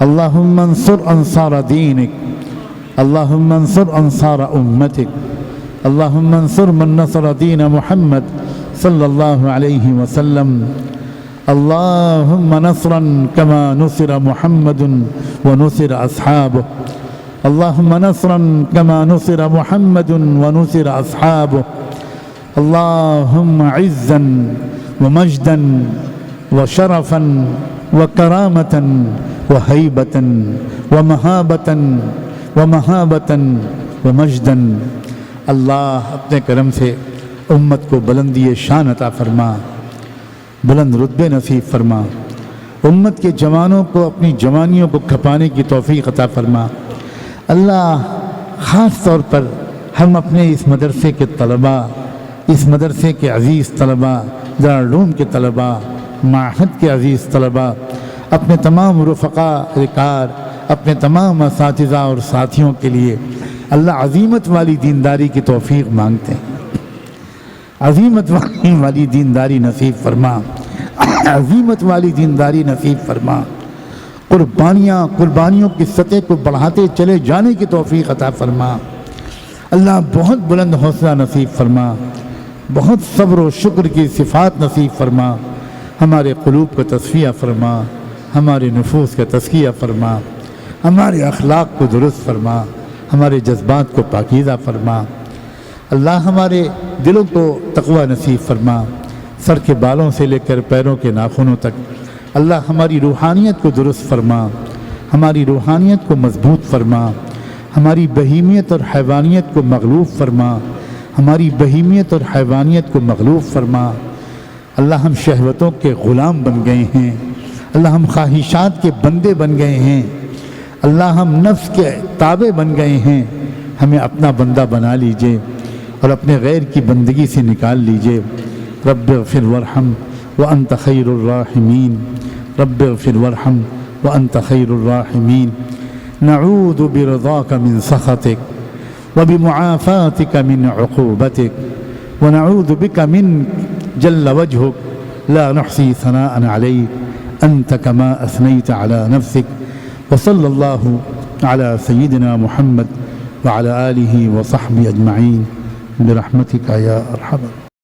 اللہم انصر انصار دینک، اللہم انصر انصار امتک، اللہم انصر من نصر دین محمد صلی اللہ علیہ وسلم۔ اللہم نصرا کما نصر محمد ونصر اصحابہ، اللہم نصرا کما نصر محمد ونصر اصحابہ، اللہم عزا ومجدا وشرفا وکرامتا وہیبتا ومہابتا ومہابتا ومجدا۔ اللہ اپنے کرم سے امت کو بلندی شان عطا فرما، بلند رتبے نصیب فرما، امت کے جوانوں کو اپنی جوانیوں کو کھپانے کی توفیق عطا فرما۔ اللہ خاص طور پر ہم اپنے اس مدرسے کے طلباء، اس مدرسے کے عزیز طلباء، دارالعلوم کے طلباء، معہد کے عزیز طلباء، اپنے تمام رفقاء رکار، اپنے تمام اساتذہ اور ساتھیوں کے لیے اللہ عظیمت والی دینداری کی توفیق مانگتے ہیں، عظیمت والی دینداری نصیب فرما، عظیمت والی دینداری نصیب فرما، قربانیوں کی سطح کو بڑھاتے چلے جانے کی توفیق عطا فرما۔ اللہ بہت بلند حوصلہ نصیب فرما، بہت صبر و شکر کی صفات نصیب فرما، ہمارے قلوب کا تصفیہ فرما، ہمارے نفوس کا تزکیہ فرما، ہمارے اخلاق کو درست فرما، ہمارے جذبات کو پاکیزہ فرما۔ اللہ ہمارے دلوں کو تقوی نصیب فرما، سر کے بالوں سے لے کر پیروں کے ناخنوں تک۔ اللہ ہماری روحانیت کو درست فرما، ہماری روحانیت کو مضبوط فرما، ہماری بہیمیت اور حیوانیت کو مغلوب فرما، ہماری بہیمیت اور حیوانیت کو مغلوب فرما۔ اللہ ہم شہوتوں کے غلام بن گئے ہیں، اللہ ہم خواہشات کے بندے بن گئے ہیں، اللہ ہم نفس کے تابع بن گئے ہیں، ہمیں اپنا بندہ بنا لیجئے اور اپنے غیر کی بندگی سے نکال لیجئے۔ رب اغفر وارحم وانت خیر الراحمین، رب اغفر وارحم وانت خیر الراحمین۔ نعوذ برضاک من سخطک وبمعافاتک من عقوبتک ونعوذ بک من جل وجهك لا نحصي ثناء عليك أنت كما أثنيت على نفسك، وصلى الله على سيدنا محمد وعلى آله وصحبه أجمعين برحمتك يا أرحم الراحمين۔